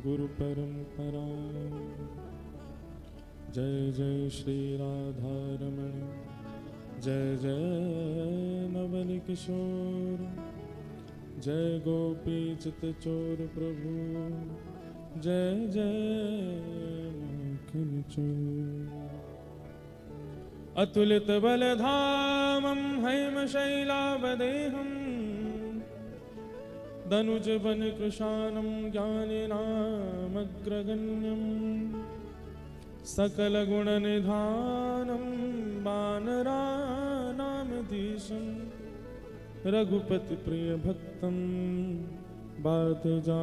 गुरु परंपरा। जय जय श्री राधा रमण, जय जय नवल किशोर, जय गोपी चित चोर प्रभु, जय जय माखन चोर। अतुलित बलधामं हैमशैलावदेहम्, दनुज बन कृशानं ज्ञानिनामग्रगण्यं, सकल गुण निधानं वानराणामधीशं, रघुपति प्रिय भक्तं बातजातं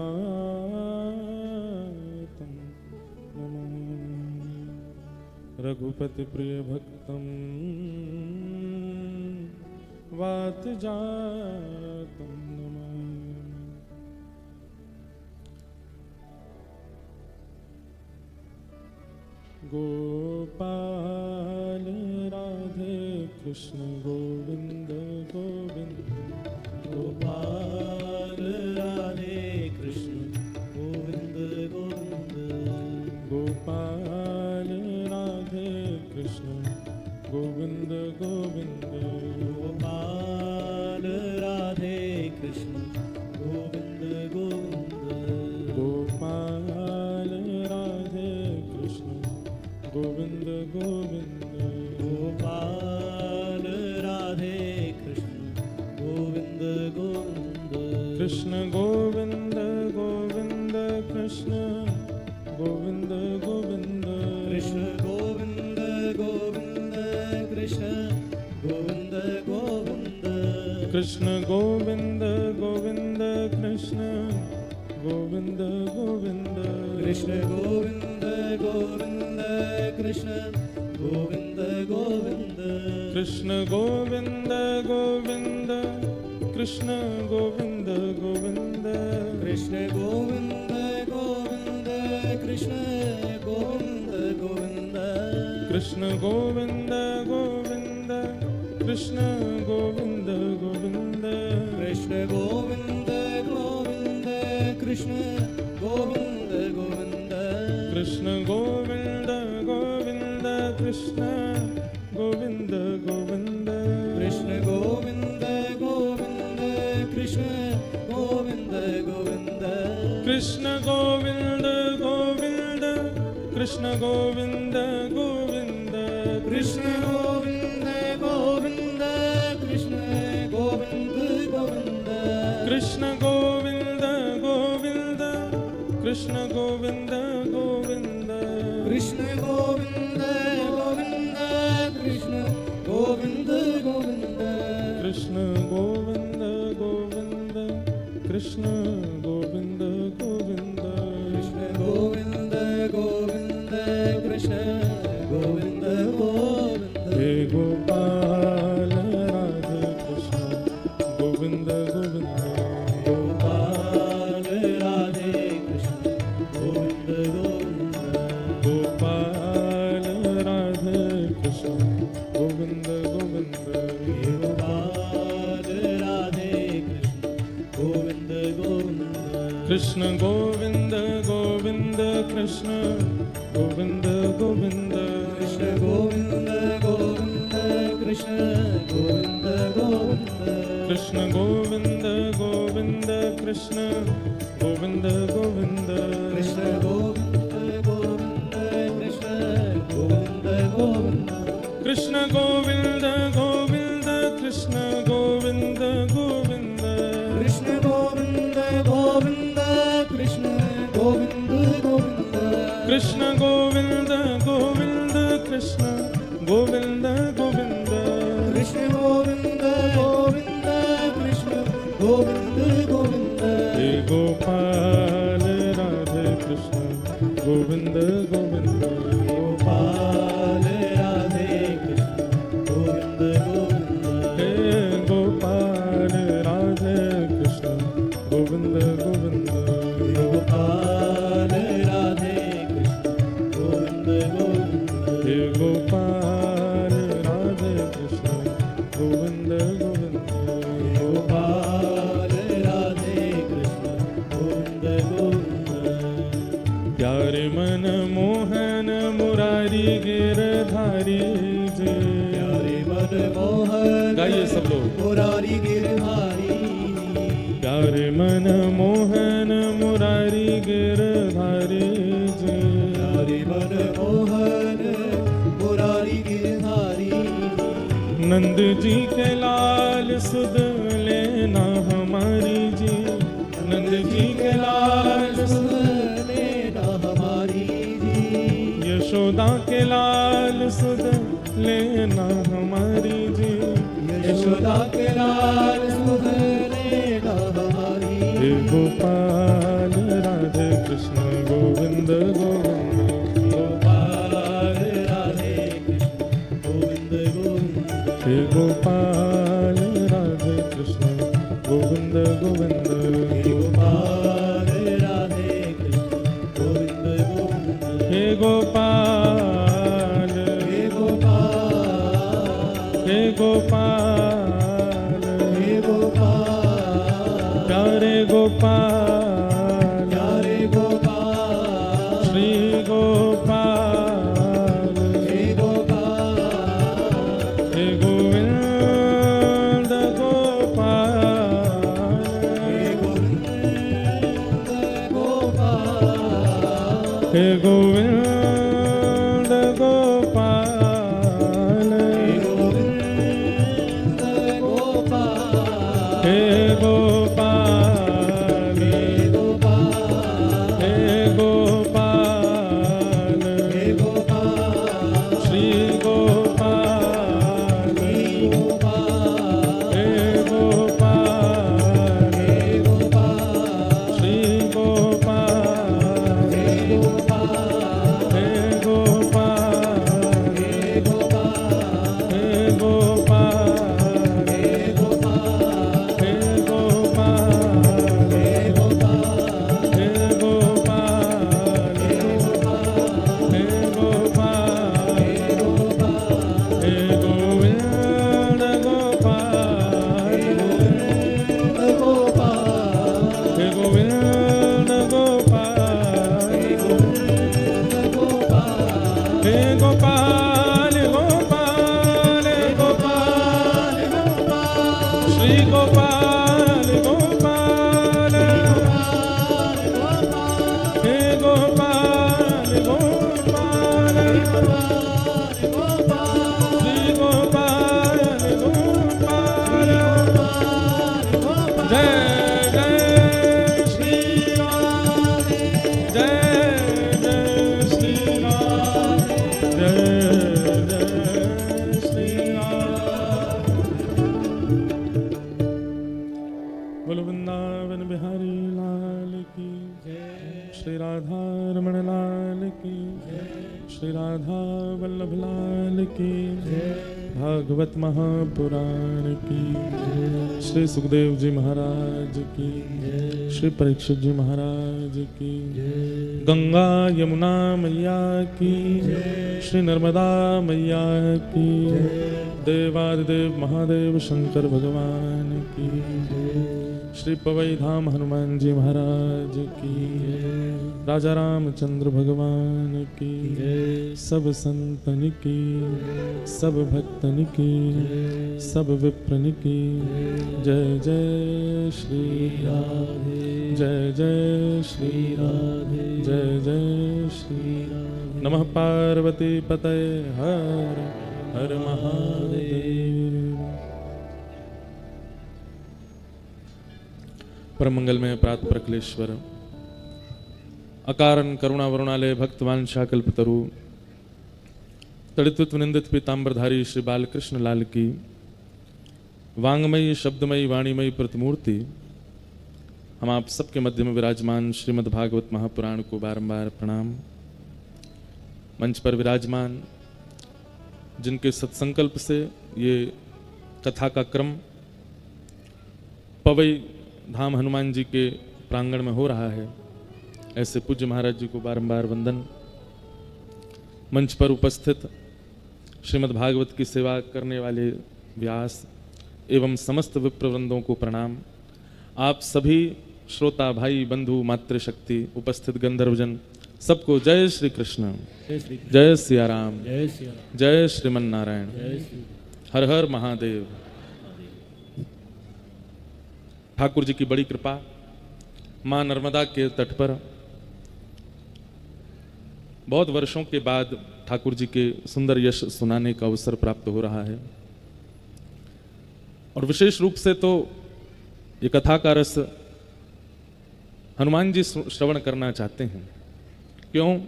नमामि। रघुपति प्रिय भक्तं वातजातं नमामि। गोपाल राधे कृष्ण गोविंद गोविंद, गोपाल राधे कृष्ण गोविंद गोविंद, गोपाल राधे कृष्ण गोविंद गोविंद, गोपाल राधे कृष्ण गोविंद गोविंद, गोपाल राधे कृष्ण गोविंद गोविंद, गोपाल राधे कृष्ण गोविंद गोविंद, कृष्ण गोविंद गोविंद कृष्ण गोविंद गोविंद, कृष्ण गोविंद गोविंद कृष्ण गोविंद गोविंद, कृष्ण गोविंद गोविंद कृष्ण गोविंद गोविंद, कृष्ण गोविंद गोविंद कृष्ण गोविंद गोविंद, कृष्ण गोविंद गोविंद कृष्ण गोविंद गोविंद, कृष्ण गोविंद गोविंद कृष्ण गोविंद गोविंद, कृष्ण गोविंद गोविंद कृष्ण गोविंद गोविंद, कृष्ण गोविंद गोविंद कृष्ण गोविंद गोविंद, कृष्ण गोविंद गोविंद कृष्ण गोविंद गोविंद, कृष्ण गोविंद गोविंद कृष्ण गोविंद गोविंद, कृष्ण गोविंद गोविंद कृष्ण गोविंद गोविंद, कृष्ण गोविंद गोविंद कृष्ण गोविंद गोविंद, कृष्ण गोविंद गोविंद कृष्ण गोविंद गोविंद, कृष्ण गोविंद गोविंद कृष्ण गोविंद गोविंद, कृष्ण गोविंद गोविंद कृष्ण गोविंद गोविंद, कृष्ण गोविंद गोविंद कृष्ण गोविंद गोविंद, हे गोपाल राधे कृष्ण गोविंद गोविंद, गोपाल राधे कृष्ण गोविंद गोविंद, गोपाल राधे कृष्ण गोविंद गोविंद, गोपाल राधे कृष्ण गोविंद गोविंद, कृष्ण गोविंद गोविंद कृष्ण गोविंद गोविंद, कृष्ण गोविंद गोविंद कृष्ण गोविंद गोविंद, कृष्ण गोविंद गोविंद कृष्ण गोविंद गोविंद, कृष्ण गोविंद गोविंद कृष्ण गोविंद गोविंद, कृष्ण गोविंद गोविंद कृष्ण गोविंद गोविंद, कृष्ण गोविंद गोविंद कृष्ण गोविंद गोविंद, कृष्ण गोविंद गोविंद कृष्ण गोविंद गोविंद, कृष्ण गोविंद गोविंद कृष्ण गोविंद गोविंद, हे गोपाल राधे कृष्ण गोविंद गोविंद, गोपाल राधे कृष्ण गोविंद गोविंद, हे गोपाल राधे कृष्ण गोविंद गोविंद, गोपाल राधे कृष्ण गोविंद गोविंद, हे गोपाल राधे कृष्ण गोविंद गोविंद, गोपाल राधे कृष्ण मुरारी गिरधारी प्यारे मन मोहन मुरारी गिरधारी जी प्यारे मन मोहन मुरारी गिरधारी नंद जी के लाल सुध लेना हमारी जी नंद जी के लाल सुध लेना हमारी जी यशोदा के लाल सुध लेना हमारी जी यशोदा के लाल सुध लेना हमारी हे गोपाल राधे कृष्ण गोविंद गोविंद गोपाल राधे कृष्ण गोविंद गोविंद हे गोपाल राधे कृष्ण गोविंद गोविंद गोपाल राधे कृष्ण गोविंद गोविंद हे गोपाल हे गोपाल हे गोपाल हे गोपाल प्यारे गोपाल प्यारे गोपाल श्री गोपाल हे गोपाल हे गोविंद गोपाल हे गोविंद गोपाल हे गोविंद गोपाल हे गोविंद गोपाल हे गोपाल हे गोपाल हे गोपाल हे गोपाल श्री गोपाल गोपाल हे गोपाल हे गोपाल श्री गोपाल हे गोपाल हे गोपाल हे गोपाल हे गोपाल हे गोपाल हे गोपाल हे गोपाल हे गोपाल हे गोपाल हे गोपाल हे गोविंद गोपाल हे गोविंद गोपाल हे गोपाल गोपाल गोपाल श्री गोपाल गोपाल हे गोपाल गोपाल श्री गोपाल गोपाल जय जय श्री राम जय जय श्री राम जय जय श्री राम बोलो वृंदावन बिहारी लाल की श्री राधा रमण लाल की श्री राधा वल्लभ लाल की भागवत महापुराण की श्री सुखदेव जी महाराज की श्री परीक्षित जी महाराज की गंगा यमुना मैया की श्री नर्मदा मैया की देवादिदेव महादेव शंकर भगवान की श्री पवई धाम हनुमान जी महाराज की राजा रामचंद्र भगवान की सब संतन की सब भक्तन की सब विप्रन की जय जय श्री राधे जय जय श्री राधे जय जय श्री राधे नमः पार्वती पतये हर हर महादेव। परम मंगल में प्रात प्रकलेश्वर अकारण करुणा वरुणालय भक्तवान शाकल्पतरु तड़ित्व निंदित पीताम्बरधारी श्री बालकृष्ण लाल की वांगमयी शब्दमयी वाणीमयी प्रतिमूर्ति हम आप सबके मध्य में विराजमान श्रीमद् भागवत महापुराण को बारंबार प्रणाम। मंच पर विराजमान जिनके सत्संकल्प से ये कथा का क्रम पवई धाम हनुमान जी के प्रांगण में हो रहा है, ऐसे पूज्य महाराज जी को बारंबार वंदन। मंच पर उपस्थित श्रीमद् भागवत की सेवा करने वाले व्यास एवं समस्त विप्रवृंदों को प्रणाम। आप सभी श्रोता भाई बंधु मातृशक्ति उपस्थित गंधर्वजन सबको जय श्री कृष्ण, जय सिया राम, जय श्रीमन नारायण, हर हर महादेव। ठाकुर जी की बड़ी कृपा, मां नर्मदा के तट पर बहुत वर्षों के बाद ठाकुर जी के सुंदर यश सुनाने का अवसर प्राप्त हो रहा है। और विशेष रूप से तो ये कथा का रस हनुमान जी श्रवण करना चाहते हैं। क्यों?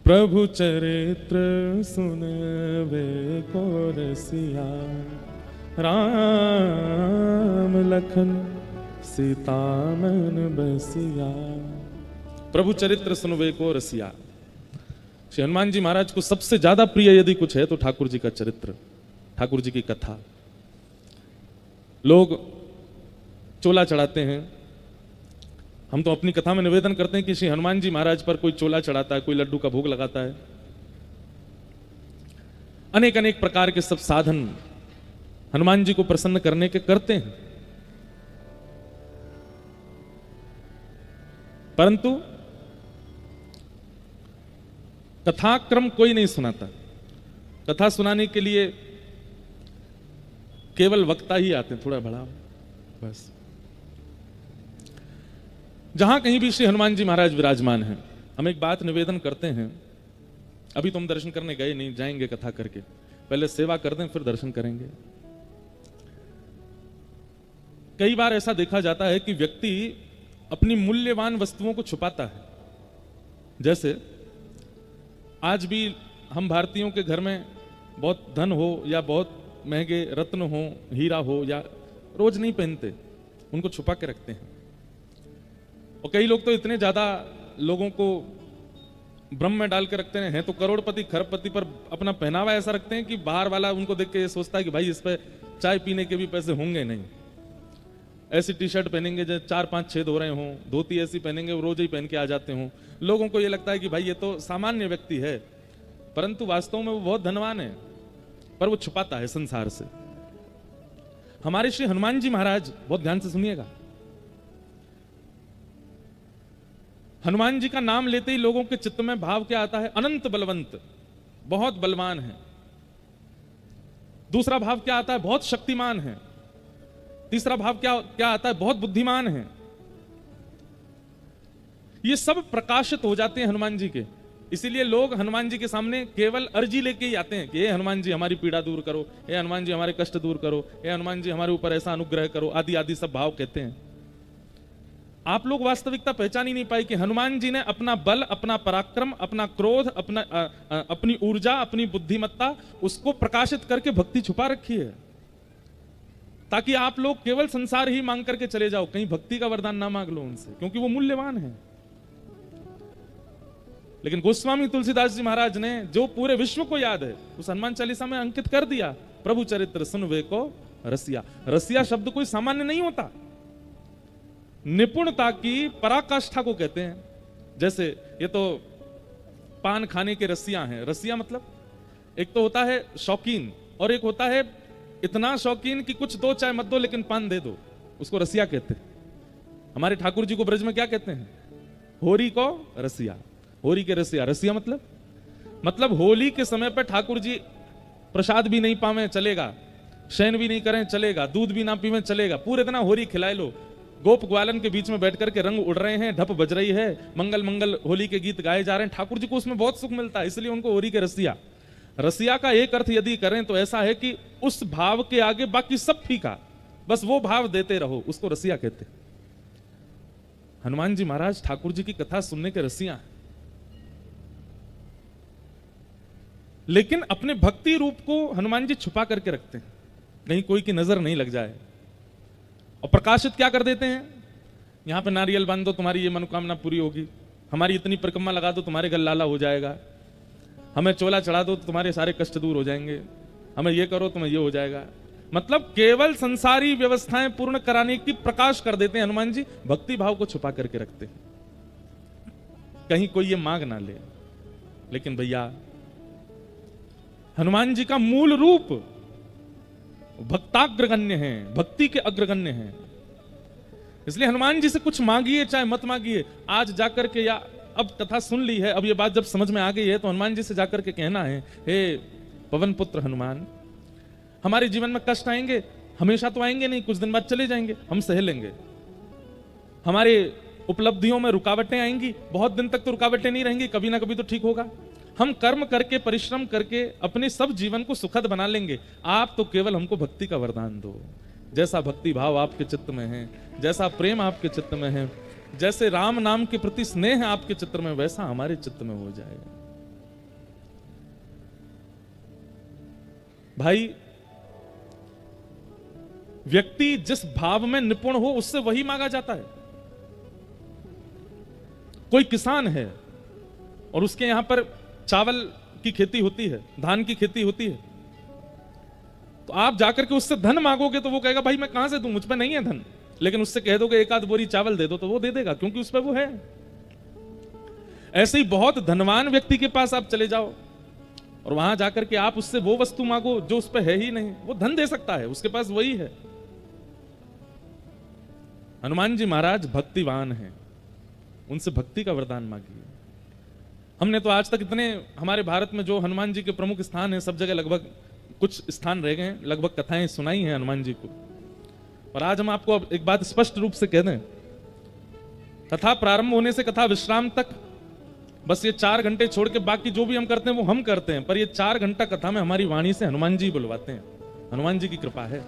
प्रभु चरित्र सुनवे को रसिया, राम लखन सीता मन बसिया। प्रभु चरित्र सुनवे को रसिया। श्री हनुमान जी महाराज को सबसे ज्यादा प्रिय यदि कुछ है तो ठाकुर जी का चरित्र, ठाकुर जी की कथा। लोग चोला चढ़ाते हैं, हम तो अपनी कथा में निवेदन करते हैं कि श्री हनुमान जी महाराज पर कोई चोला चढ़ाता है, कोई लड्डू का भोग लगाता है। अनेक अनेक प्रकार के सब साधन हनुमान जी को प्रसन्न करने के करते हैं, परंतु कथाक्रम कोई नहीं सुनाता। कथा सुनाने के लिए केवल वक्ता ही आते हैं, थोड़ा बड़ा बस। जहां कहीं भी श्री हनुमान जी महाराज विराजमान हैं, हम एक बात निवेदन करते हैं। अभी तो हम दर्शन करने गए नहीं, जाएंगे कथा करके, पहले सेवा कर दें फिर दर्शन करेंगे। कई बार ऐसा देखा जाता है कि व्यक्ति अपनी मूल्यवान वस्तुओं को छुपाता है। जैसे आज भी हम भारतीयों के घर में बहुत धन हो या बहुत महंगे रत्न हो, हीरा हो, या रोज नहीं पहनते, उनको छुपा के रखते हैं। और कई लोग तो इतने ज्यादा लोगों को भ्रम में डाल के रखते हैं तो करोड़पति खरबपति, पर अपना पहनावा ऐसा रखते हैं कि बाहर वाला उनको देख के ये सोचता है कि भाई इस पे चाय पीने के भी पैसे होंगे नहीं। ऐसी टी शर्ट पहनेंगे जो 4-5 छेद हो रहे हों, धोती ऐसी पहनेंगे वो रोज ही पहन के आ जाते हों। लोगों को ये लगता है कि भाई ये तो सामान्य व्यक्ति है, परंतु वास्तव में वो बहुत धनवान है, पर वो छुपाता है संसार से। हमारे श्री हनुमान जी महाराज, बहुत ध्यान से सुनिएगा, हनुमान जी का नाम लेते ही लोगों के चित्त में भाव क्या आता है? अनंत बलवंत, बहुत बलवान है। दूसरा भाव क्या आता है? बहुत शक्तिमान है। तीसरा भाव क्या आता है? बहुत बुद्धिमान है। ये सब प्रकाशित हो जाते हैं हनुमान जी के। इसीलिए लोग हनुमान जी के सामने केवल अर्जी लेके ही आते हैं कि हे हनुमान जी हमारी पीड़ा दूर करो, हे हनुमान जी हमारे कष्ट दूर करो, हे हनुमान जी हमारे ऊपर ऐसा अनुग्रह करो, आदि आदि सब भाव कहते हैं। आप लोग वास्तविकता पहचान ही नहीं पाए कि हनुमान जी ने अपना बल, अपना पराक्रम, अपना क्रोध, अपनी ऊर्जा, अपनी बुद्धिमत्ता, उसको प्रकाशित करके भक्ति छुपा रखी है, ताकि आप लोग केवल संसार ही मांग करके चले जाओ, कहीं भक्ति का वरदान ना मांग लो उनसे, क्योंकि वो मूल्यवान है। लेकिन गोस्वामी तुलसीदास जी महाराज ने जो पूरे विश्व को याद है उस हनुमान चालीसा में अंकित कर दिया, प्रभु चरित्र सुनवे को रसिया। रसिया शब्द कोई सामान्य नहीं होता, निपुणता की पराकाष्ठा को कहते हैं। जैसे ये तो पान खाने के रसिया हैं। रसिया मतलब एक तो होता है शौकीन, और एक होता है इतना शौकीन कि कुछ दो चाय मत दो लेकिन पान दे दो, उसको रसिया कहते हैं। हमारे ठाकुर जी को ब्रज में क्या कहते हैं? होरी को रसिया, होरी के रसिया। रसिया मतलब होली के समय पर ठाकुर जी प्रसाद भी नहीं पावे चलेगा, शयन भी नहीं करें चलेगा, दूध भी ना पीवे चलेगा, पूरे दिन होरी खिलाए लो। गोप ग्वालन के बीच में बैठ करके रंग उड़ रहे हैं, ढप बज रही है, मंगल मंगल होली के गीत गाए जा रहे हैं, ठाकुर जी को उसमें बहुत सुख मिलता है, इसलिए उनको होरी के रसिया। रसिया का एक अर्थ यदि करें तो ऐसा है कि उस भाव के आगे बाकी सब फीका, बस वो भाव देते रहो, उसको रसिया कहते हैं। हनुमान जी महाराज ठाकुर जी की कथा सुनने के रसिया हैं, लेकिन अपने भक्ति रूप को हनुमान जी छुपा करके रखते हैं, कहीं कोई की नजर नहीं लग जाए। और प्रकाशित क्या कर देते हैं? यहां पे नारियल बांध दो तुम्हारी ये मनोकामना पूरी होगी, हमारी इतनी परिक्रमा लगा दो तुम्हारे घर लाला हो जाएगा, हमें चोला चढ़ा दो तो तुम्हारे सारे कष्ट दूर हो जाएंगे, हमें ये करो तुम्हें ये हो जाएगा। मतलब केवल संसारी व्यवस्थाएं पूर्ण कराने की प्रकाश कर देते हैं हनुमान जी, भक्ति भाव को छुपा करके रखते हैं, कहीं कोई ये मांग ना ले। लेकिन भैया हनुमान जी का मूल रूप भक्ताग्रगण्य है, भक्ति के अग्रगण्य है। इसलिए हनुमान जी से कुछ मांगिए चाहे मत मांगिए, आज जाकर के, या अब कथा सुन ली है, अब ये बात जब समझ में आ गई है तो हनुमान जी से जाकर के कहना है, हे पवन पुत्र हनुमान, हमारे जीवन में कष्ट आएंगे, हमेशा तो आएंगे नहीं, कुछ दिन बाद चले जाएंगे, हम सह लेंगे। हमारे उपलब्धियों में रुकावटें आएंगी, बहुत दिन तक तो रुकावटें नहीं रहेंगी, कभी ना कभी तो ठीक होगा। हम कर्म करके, परिश्रम करके अपने सब जीवन को सुखद बना लेंगे। आप तो केवल हमको भक्ति का वरदान दो। जैसा भक्ति भाव आपके चित्त में है, जैसा प्रेम आपके चित्त में है, जैसे राम नाम के प्रति स्नेह आपके चित्त में, वैसा हमारे चित्त में हो जाएगा। भाई, व्यक्ति जिस भाव में निपुण हो उससे वही मांगा जाता है। कोई किसान है और उसके यहां पर चावल की खेती होती है, धान की खेती होती है, तो आप जाकर के उससे धन मांगोगे तो वो कहेगा भाई मैं कहां से दूं, मुझ पे नहीं है धन। लेकिन उससे कह दोगे एक आध बोरी चावल दे दो तो वो दे देगा, क्योंकि उस पे वो है। ऐसे ही बहुत धनवान व्यक्ति के पास आप चले जाओ और वहां जाकर के आप उससे वो वस्तु मांगो जो उस पे है ही नहीं, वो धन दे सकता है, उसके पास वही है। हनुमान जी महाराज भक्तिवान हैं, उनसे भक्ति का वरदान मांगिए। हमने तो आज तक इतने, हमारे भारत में जो हनुमान जी के प्रमुख स्थान हैं, सब जगह लगभग कुछ स्थान रह गए, लगभग कथाएं सुनाई हैं हनुमान जी को। और आज हम आपको अब एक बात स्पष्ट रूप से कह दें, कथा प्रारंभ होने से कथा विश्राम तक बस ये 4 घंटे छोड़ के बाकी जो भी हम करते हैं वो हम करते हैं, पर ये 4 घंटा कथा में हमारी वाणी से हनुमान जी बुलवाते हैं। हनुमान जी की कृपा है।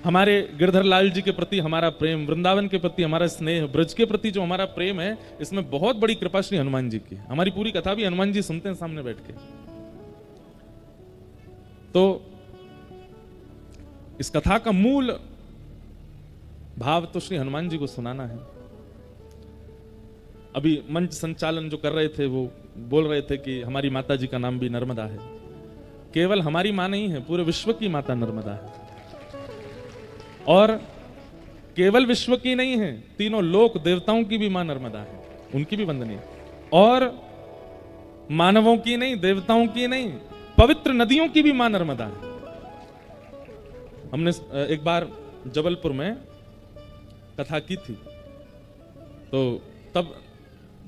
हमारे गिरधर लाल जी के प्रति हमारा प्रेम, वृंदावन के प्रति हमारा स्नेह, ब्रज के प्रति जो हमारा प्रेम है, इसमें बहुत बड़ी कृपा श्री हनुमान जी की। हमारी पूरी कथा भी हनुमान जी सुनते हैं सामने बैठ के। तो इस कथा का मूल भाव तो श्री हनुमान जी को सुनाना है। अभी मंच संचालन जो कर रहे थे वो बोल रहे थे कि हमारी माता जी का नाम भी नर्मदा है। केवल हमारी मां नहीं है, पूरे विश्व की माता नर्मदा है। और केवल विश्व की नहीं है, तीनों लोक देवताओं की भी मां नर्मदा है, उनकी भी वंदनीय। और मानवों की नहीं, देवताओं की नहीं, पवित्र नदियों की भी मां नर्मदा है। हमने एक बार जबलपुर में कथा की थी, तो तब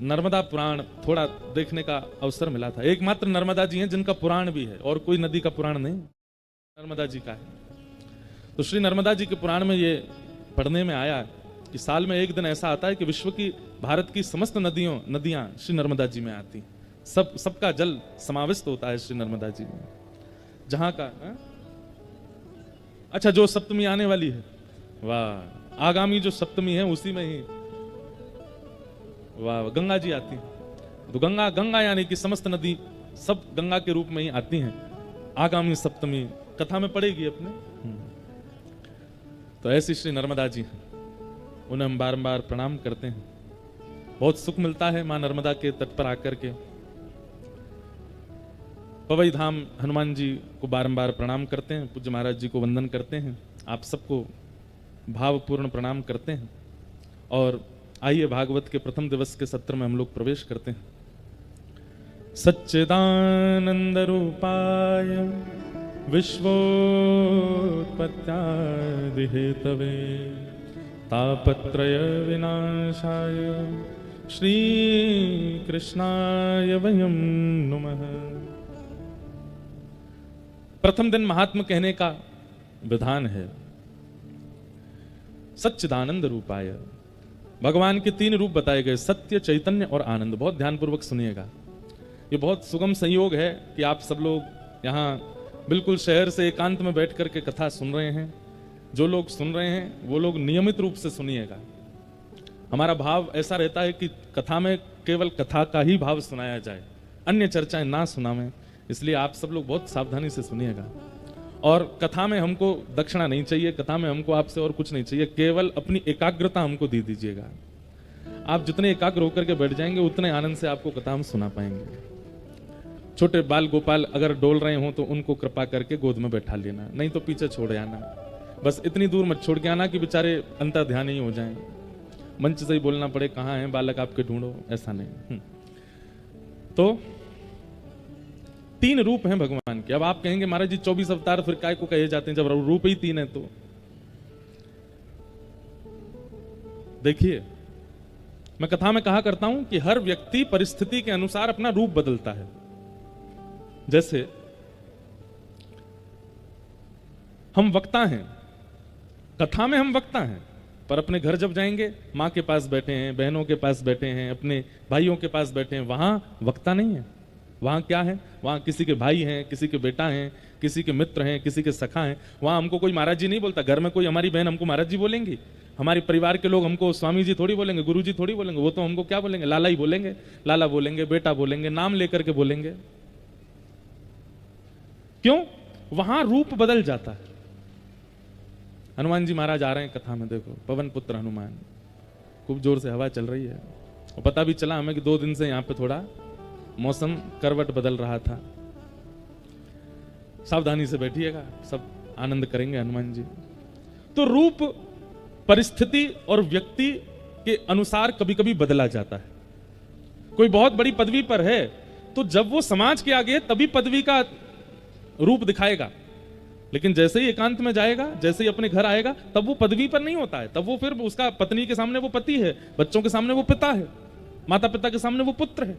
नर्मदा पुराण थोड़ा देखने का अवसर मिला था। एकमात्र नर्मदा जी हैं जिनका पुराण भी है, और कोई नदी का पुराण नहीं, नर्मदा जी का है। तो श्री नर्मदा जी के पुराण में ये पढ़ने में आया कि साल में एक दिन ऐसा आता है कि विश्व की, भारत की समस्त नदियां श्री नर्मदा जी में आती, सबका जल समाविष्ट होता है श्री नर्मदा जी में। जहां का अच्छा, जो सप्तमी आने वाली है, वाह, आगामी जो सप्तमी है उसी में ही वाह गंगा जी आती है। तो गंगा यानी कि समस्त नदी सब गंगा के रूप में ही आती हैं। आगामी सप्तमी कथा में पड़ेगी अपने। तो ऐसी श्री नर्मदा जी हैं, उन्हें हम बारंबार प्रणाम करते हैं। बहुत सुख मिलता है मां नर्मदा के तट पर आकर के। पवई धाम हनुमान जी को बारंबार प्रणाम करते हैं, पूज्य महाराज जी को वंदन करते हैं, आप सबको भावपूर्ण प्रणाम करते हैं। और आइए भागवत के प्रथम दिवस के सत्र में हम लोग प्रवेश करते हैं। सच्चिदानंद रूपाय विश्वोत्पत्त्यादि हेतवे तापत्रय विनाशाय श्री कृष्णाय वयं नमः। प्रथम दिन महात्मा कहने का विधान है। सच्चिदानंद रूपाय, भगवान के 3 रूप बताए गए, सत्य, चैतन्य और आनंद। बहुत ध्यानपूर्वक सुनिएगा, ये बहुत सुगम संयोग है कि आप सब लोग यहाँ बिल्कुल शहर से एकांत में बैठ करके कथा सुन रहे हैं। जो लोग सुन रहे हैं वो लोग नियमित रूप से सुनिएगा। हमारा भाव ऐसा रहता है कि कथा में केवल कथा का ही भाव सुनाया जाए, अन्य चर्चाएं ना सुनावें, इसलिए आप सब लोग बहुत सावधानी से सुनिएगा। और कथा में हमको दक्षिणा नहीं चाहिए, कथा में हमको आपसे और कुछ नहीं चाहिए, केवल अपनी एकाग्रता हमको दे दीजिएगा। आप जितने एकाग्र होकर के बैठ जाएंगे उतने आनंद से आपको कथा हम सुना पाएंगे। छोटे बाल गोपाल अगर डोल रहे हो तो उनको कृपा करके गोद में बैठा लेना, नहीं तो पीछे छोड़ आना। बस इतनी दूर मत छोड़ के आना कि बेचारे अंतर ध्यान ही हो जाएं, मंच से ही बोलना पड़े कहाँ हैं बालक आपके, ढूंढो, ऐसा नहीं। तो 3 रूप हैं भगवान के। अब आप कहेंगे महाराज जी 24 अवतार फिर काय को कहे जाते हैं जब रूप ही 3 है? तो देखिए, मैं कथा में कहा करता हूं कि हर व्यक्ति परिस्थिति के अनुसार अपना रूप बदलता है। जैसे हम वक्ता हैं, कथा में हम वक्ता हैं, पर अपने घर जब जाएंगे माँ के पास बैठे हैं, बहनों के पास बैठे हैं, अपने भाइयों के पास बैठे हैं, वहां वक्ता नहीं है। वहां क्या है? वहां किसी के भाई हैं, किसी के बेटा हैं, किसी के मित्र हैं, किसी के सखा हैं। वहां हमको कोई महाराज जी नहीं बोलता। घर में कोई हमारी बहन हमको महाराज जी बोलेंगी, हमारे परिवार के लोग हमको स्वामी जी थोड़ी बोलेंगे, गुरु जी थोड़ी बोलेंगे। वो तो हमको क्या बोलेंगे? लाला ही बोलेंगे, लाला बोलेंगे, बेटा बोलेंगे, नाम लेकर के बोलेंगे। क्यों? वहां रूप बदल जाता है। हनुमान जी महाराज आ रहे हैं कथा में, देखो पवन पुत्र हनुमान, खूब जोर से हवा चल रही है और पता भी चला हमें कि 2 दिन से यहां पे थोड़ा मौसम करवट बदल रहा था। सावधानी से बैठिएगा, सब आनंद करेंगे हनुमान जी। तो रूप परिस्थिति और व्यक्ति के अनुसार कभी कभी बदला जाता है। कोई बहुत बड़ी पदवी पर है तो जब वो समाज के आगे तभी पदवी का रूप दिखाएगा, लेकिन जैसे ही एकांत में जाएगा, जैसे ही अपने घर आएगा, तब वो पदवी पर नहीं होता है। तब वो फिर उसका पत्नी के सामने वो पति है, बच्चों के सामने वो पिता है, माता पिता के सामने वो पुत्र है।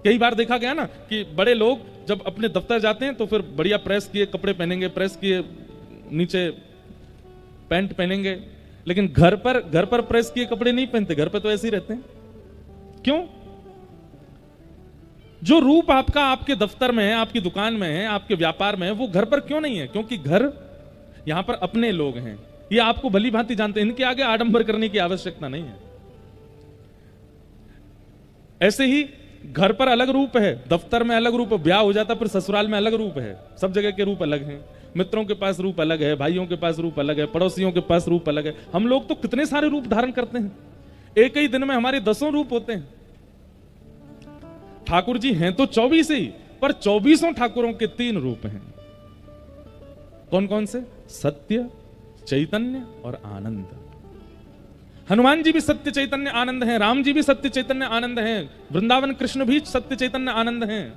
कई बार देखा गया ना कि बड़े लोग जब अपने दफ्तर जाते हैं तो फिर बढ़िया प्रेस किए कपड़े पहनेंगे, प्रेस किए नीचे पैंट पहनेंगे, लेकिन घर पर प्रेस किए कपड़े नहीं पहनते। घर पर तो ऐसे ही रहते हैं। क्यों? जो रूप आपका आपके दफ्तर में है, आपकी दुकान में है, आपके व्यापार में है, वो घर पर क्यों नहीं है? क्योंकि घर यहां पर अपने लोग हैं, ये आपको भली भांति जानते हैं, इनके आगे आडंबर करने की आवश्यकता नहीं है। ऐसे ही घर पर अलग रूप है, दफ्तर में अलग रूप है, ब्याह हो जाता फिर ससुराल में अलग रूप है। सब जगह के रूप अलग हैं। मित्रों के पास रूप अलग है, भाइयों के पास रूप अलग है, पड़ोसियों के पास रूप अलग है। हम लोग तो कितने सारे रूप धारण करते हैं, एक ही दिन में हमारे 10 रूप होते हैं। ठाकुर जी हैं तो 24 ही, पर 24 ठाकुरों के 3 रूप हैं। कौन कौन से? सत्य, चैतन्य और आनंद। हनुमान जी भी सत्य चैतन्य आनंद हैं, राम जी भी सत्य चैतन्य आनंद हैं, वृंदावन कृष्ण भी सत्य चैतन्य आनंद हैं,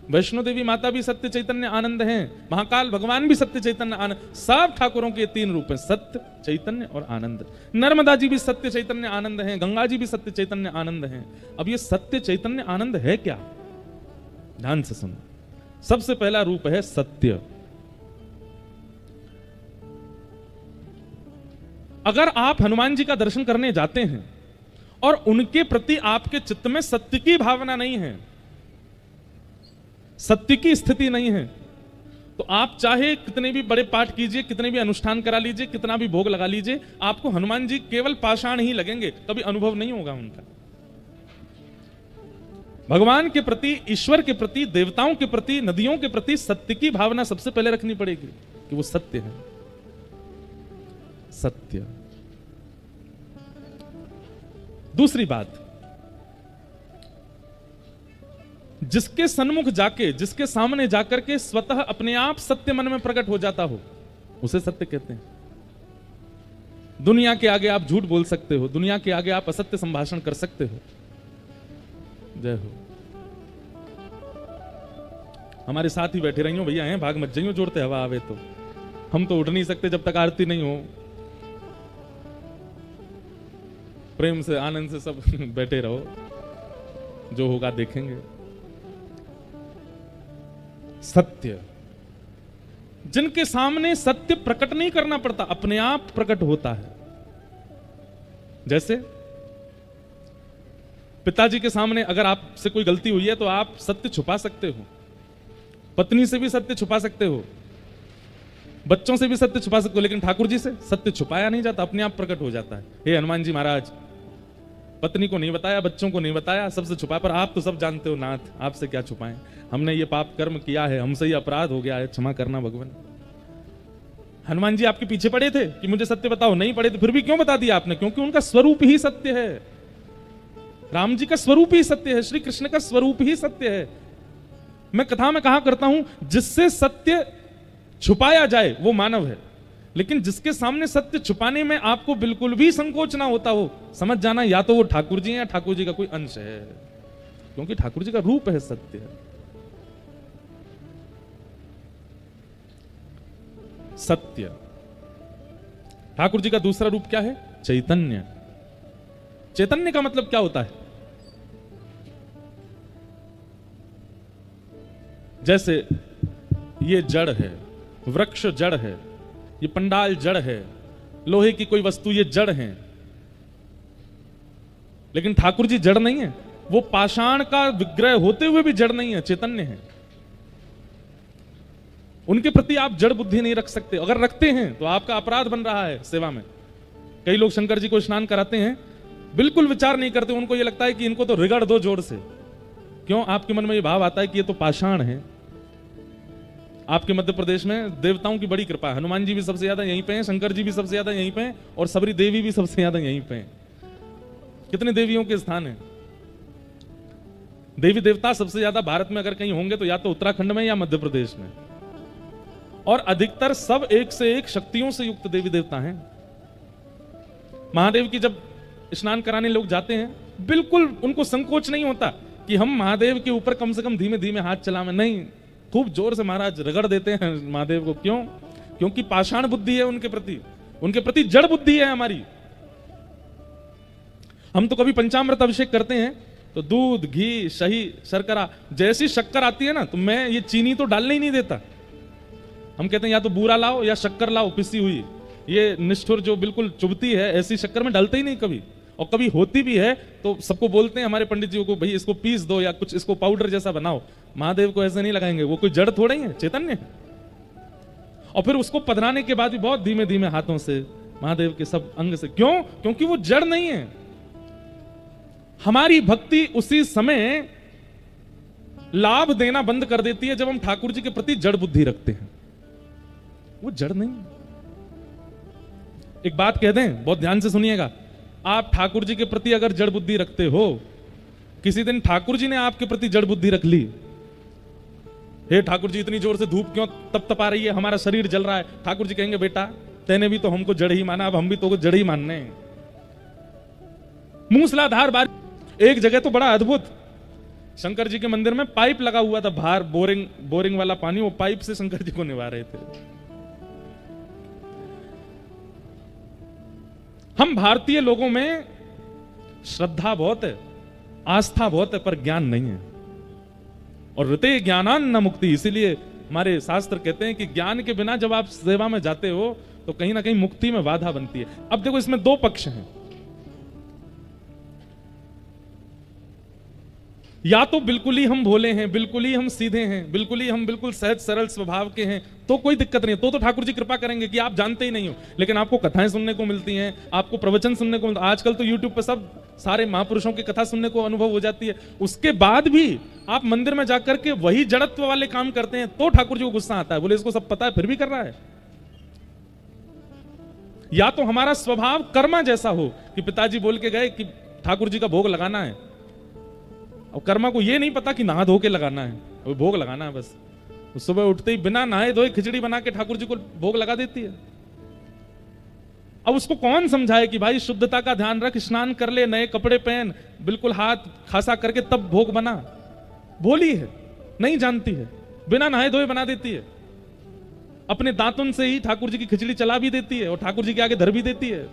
वैष्णो देवी माता भी सत्य चैतन्य आनंद हैं, महाकाल भगवान भी सत्य चैतन्य आनंद। सब ठाकुरों के 3 रूप हैं, सत्य, चैतन्य और आनंद। नर्मदा जी भी सत्य चैतन्य आनंद हैं, गंगा जी भी सत्य चैतन्य आनंद हैं। अब ये सत्य चैतन्य आनंद है क्या? ध्यान से सुनो। सबसे पहला रूप है सत्य। अगर आप हनुमान जी का दर्शन करने जाते हैं और उनके प्रति आपके चित्त में सत्य की भावना नहीं है, सत्य की स्थिति नहीं है, तो आप चाहे कितने भी बड़े पाठ कीजिए, कितने भी अनुष्ठान करा लीजिए, कितना भी भोग लगा लीजिए, आपको हनुमान जी केवल पाषाण ही लगेंगे, कभी अनुभव नहीं होगा उनका। भगवान के प्रति, ईश्वर के प्रति, देवताओं के प्रति, नदियों के प्रति सत्य की भावना सबसे पहले रखनी पड़ेगी कि वो सत्य है। सत्य। दूसरी बात, जिसके सन्मुख जाके, जिसके सामने जाकर के स्वतः अपने आप सत्य मन में प्रकट हो जाता हो, उसे सत्य कहते हैं। दुनिया के आगे आप झूठ बोल सकते हो, दुनिया के आगे आप असत्य संभाषण कर सकते हो। जय हो। हमारे साथ ही बैठे रही हो भैया, हैं भाग मत जाइयो, जोड़ते हवा आवे तो। हम तो उठ नहीं सकते जब तक आरती नहीं हो। प्रेम से, आनंद से सब बैठे रहो, जो होगा देखेंगे। सत्य, जिनके सामने सत्य प्रकट नहीं करना पड़ता, अपने आप प्रकट होता है। जैसे पिताजी के सामने अगर आपसे कोई गलती हुई है तो आप सत्य छुपा सकते हो, पत्नी से भी सत्य छुपा सकते हो, बच्चों से भी सत्य छुपा सकते हो, लेकिन ठाकुर जी से सत्य छुपाया नहीं जाता, अपने आप प्रकट हो जाता है। हे हनुमान जी महाराज, पत्नी को नहीं बताया, बच्चों को नहीं बताया, सबसे छुपाया, पर आप तो सब जानते हो नाथ, आपसे क्या छुपाएं। हमने ये पाप कर्म किया है, हमसे ये अपराध हो गया है, क्षमा करना भगवान। हनुमान जी आपके पीछे पड़े थे कि मुझे सत्य बताओ, नहीं पड़े थे, फिर भी क्यों बता दिया आपने? क्योंकि उनका स्वरूप ही सत्य है। राम जी का स्वरूप ही सत्य है, श्री कृष्ण का स्वरूप ही सत्य है। मैं कथा में कहा करता हूं, जिससे सत्य छुपाया जाए वो मानव है, लेकिन जिसके सामने सत्य छुपाने में आपको बिल्कुल भी संकोच ना होता हो, समझ जाना या तो वो ठाकुर जी हैं या ठाकुर जी का कोई अंश है, क्योंकि ठाकुर जी का रूप है सत्य है। सत्य। ठाकुर जी का दूसरा रूप क्या है? चैतन्य। चैतन्य का मतलब क्या होता है? जैसे ये जड़ है, वृक्ष जड़ है, ये पंडाल जड़ है, लोहे की कोई वस्तु ये जड़ है। लेकिन ठाकुर जी जड़ नहीं है, वो पाषाण का विग्रह होते हुए भी जड़ नहीं है, चैतन्य है। उनके प्रति आप जड़ बुद्धि नहीं रख सकते। अगर रखते हैं तो आपका अपराध बन रहा है सेवा में। कई लोग शंकर जी को स्नान कराते हैं, बिल्कुल विचार नहीं करते, उनको ये लगता है कि इनको तो रिगड़ दो जोर से। क्यों? आपके मन में ये भाव आता है कि ये तो पाषाण है। आपके मध्य प्रदेश में देवताओं की बड़ी कृपा है, हनुमान जी भी सबसे ज्यादा यहीं पे हैं, शंकर जी भी सबसे ज्यादा यहीं पे हैं, और सबरी देवी भी सबसे ज्यादा यहीं पे हैं। कितने देवियों के स्थान हैं? देवी देवता सबसे ज्यादा भारत में अगर कहीं होंगे तो या तो उत्तराखंड में या मध्य प्रदेश में, और अधिकतर सब एक से एक शक्तियों से युक्त देवी देवता हैं। महादेव की जब स्नान कराने लोग जाते हैं, बिल्कुल उनको संकोच नहीं होता कि हम महादेव के ऊपर कम से कम धीमे धीमे हाथ चलावें, नहीं, खूब जोर से महाराज रगड़ देते हैं महादेव को। क्यों? क्योंकि पाषाण बुद्धि है उनके प्रति जड़ बुद्धि है हमारी। हम तो कभी पंचामृत अभिषेक करते हैं तो दूध, घी, शही, शर्करा, जैसी शक्कर आती है ना, तो मैं ये चीनी तो डालने ही नहीं देता। हम कहते हैं या तो बूरा लाओ या शक्कर लाओ पिसी हुई, ये निष्ठुर जो बिल्कुल चुभती है, ऐसी शक्कर में डालते ही नहीं कभी। और कभी होती भी है तो सबको बोलते हैं हमारे पंडित जी को, भाई इसको पीस दो या कुछ इसको पाउडर जैसा बनाओ। महादेव को ऐसे नहीं लगाएंगे, वो कोई जड़ थोड़ा ही है, चैतन्य है। और फिर उसको पधराने के बाद भी बहुत धीमे धीमे हाथों से महादेव के सब अंग से। क्यों? क्योंकि वो जड़ नहीं है। हमारी भक्ति उसी समय लाभ देना बंद कर देती है जब हम ठाकुर जी के प्रति जड़ बुद्धि रखते हैं। वो जड़ नहीं। एक बात कह दें, बहुत ध्यान से सुनिएगा, आप ठाकुर जी के प्रति अगर जड़ बुद्धि रखते हो, किसी दिन ठाकुर जी ने आपके प्रति जड़ बुद्धि रख ली, हे ठाकुर जी इतनी जोर से धूप क्यों तपतपा रही है, हमारा शरीर जल रहा है, ठाकुर जी कहेंगे बेटा तेने भी तो हमको जड़ ही माना, अब हम भी तो जड़ ही मानने हैं। मूसलाधार बारिश। एक जगह तो बड़ा अद्भुत, शंकर जी के मंदिर में पाइप लगा हुआ था बाहर, बोरिंग वाला पानी, वो पाइप से शंकर जी को निभा रहे थे। हम भारतीय लोगों में श्रद्धा बहुत है, आस्था बहुत है, पर ज्ञान नहीं है। और ऋते ज्ञानान न मुक्ति, इसीलिए हमारे शास्त्र कहते हैं कि ज्ञान के बिना जब आप सेवा में जाते हो तो कहीं ना कहीं मुक्ति में बाधा बनती है। अब देखो इसमें दो पक्ष हैं, या तो बिल्कुल ही हम भोले हैं, बिल्कुल ही हम सीधे हैं, बिल्कुल ही हम बिल्कुल सहज सरल स्वभाव के हैं, तो कोई दिक्कत नहीं है, तो ठाकुर जी कृपा करेंगे कि आप जानते ही नहीं हो। लेकिन आपको कथाएं सुनने को मिलती हैं, आपको प्रवचन सुनने को मिलता है, आजकल तो यूट्यूब पे सब सारे महापुरुषों की कथा सुनने को अनुभव हो जाती है। उसके बाद भी आप मंदिर में जाकर के वही जड़त्व वाले काम करते हैं तो ठाकुर जी को गुस्सा आता है, बोले इसको सब पता है फिर भी कर रहा है। या तो हमारा स्वभाव कर्मा जैसा हो कि पिताजी बोल के गए कि ठाकुर जी का भोग लगाना है, और कर्मा को ये नहीं पता कि नहा धो के लगाना है, वो भोग लगाना है बस। सुबह उठते ही बिना नहाए धोए खिचड़ी बना के ठाकुर जी को भोग लगा देती है। अब उसको कौन समझाए कि भाई शुद्धता का ध्यान रख, स्नान कर ले, नए कपड़े पहन, बिल्कुल हाथ खासा करके तब भोग बना। भोली है, नहीं जानती है, बिना नहाए धोए बना देती है। अपने दांतुन से ही ठाकुर जी की खिचड़ी चला भी देती है और ठाकुर जी के आगे धर भी देती है,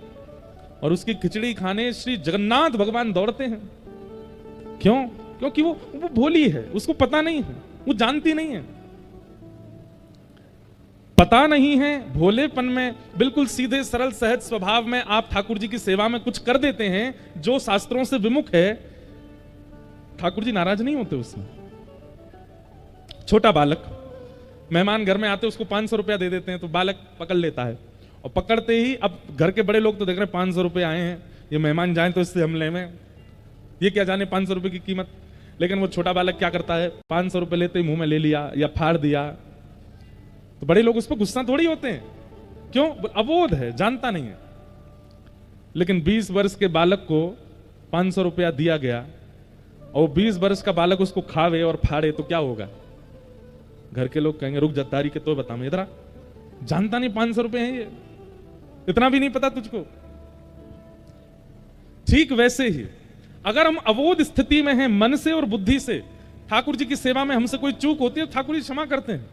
और उसकी खिचड़ी खाने श्री जगन्नाथ भगवान दौड़ते हैं। क्यों? क्योंकि वो भोली है, उसको पता नहीं है, वो जानती नहीं है। पता नहीं है, भोलेपन में, बिल्कुल सीधे सरल सहज स्वभाव में आप ठाकुर जी की सेवा में कुछ कर देते हैं जो शास्त्रों से विमुख है, ठाकुर जी नाराज नहीं होते उसमें। छोटा बालक मेहमान घर में आते, उसको 500 रुपया दे देते हैं तो बालक पकड़ लेता है, और पकड़ते ही अब घर के बड़े लोग तो देख रहे हैं 500 रुपए आए हैं, ये मेहमान जाए तो इससे हम लें, ये क्या जाने 500 रुपए की कीमत। लेकिन वो छोटा बालक क्या करता है, 500 रुपए लेते ही मुंह में ले लिया या फाड़ दिया, तो बड़े लोग उस पर गुस्सा थोड़ी होते हैं। क्यों? अबोध है, जानता नहीं है। लेकिन 20 वर्ष के बालक को 500 रुपया दिया गया और 20 वर्ष का बालक उसको खावे और फाड़े तो क्या होगा? घर के लोग कहेंगे रुक जद्दारी के तो बता, मैं इधर जानता नहीं 500 रुपए हैं ये, इतना भी नहीं पता तुझको। ठीक वैसे ही अगर हम अवोध स्थिति में हैं मन से और बुद्धि से, ठाकुर जी की सेवा में हमसे कोई चूक होती है ठाकुर जी क्षमा करते हैं।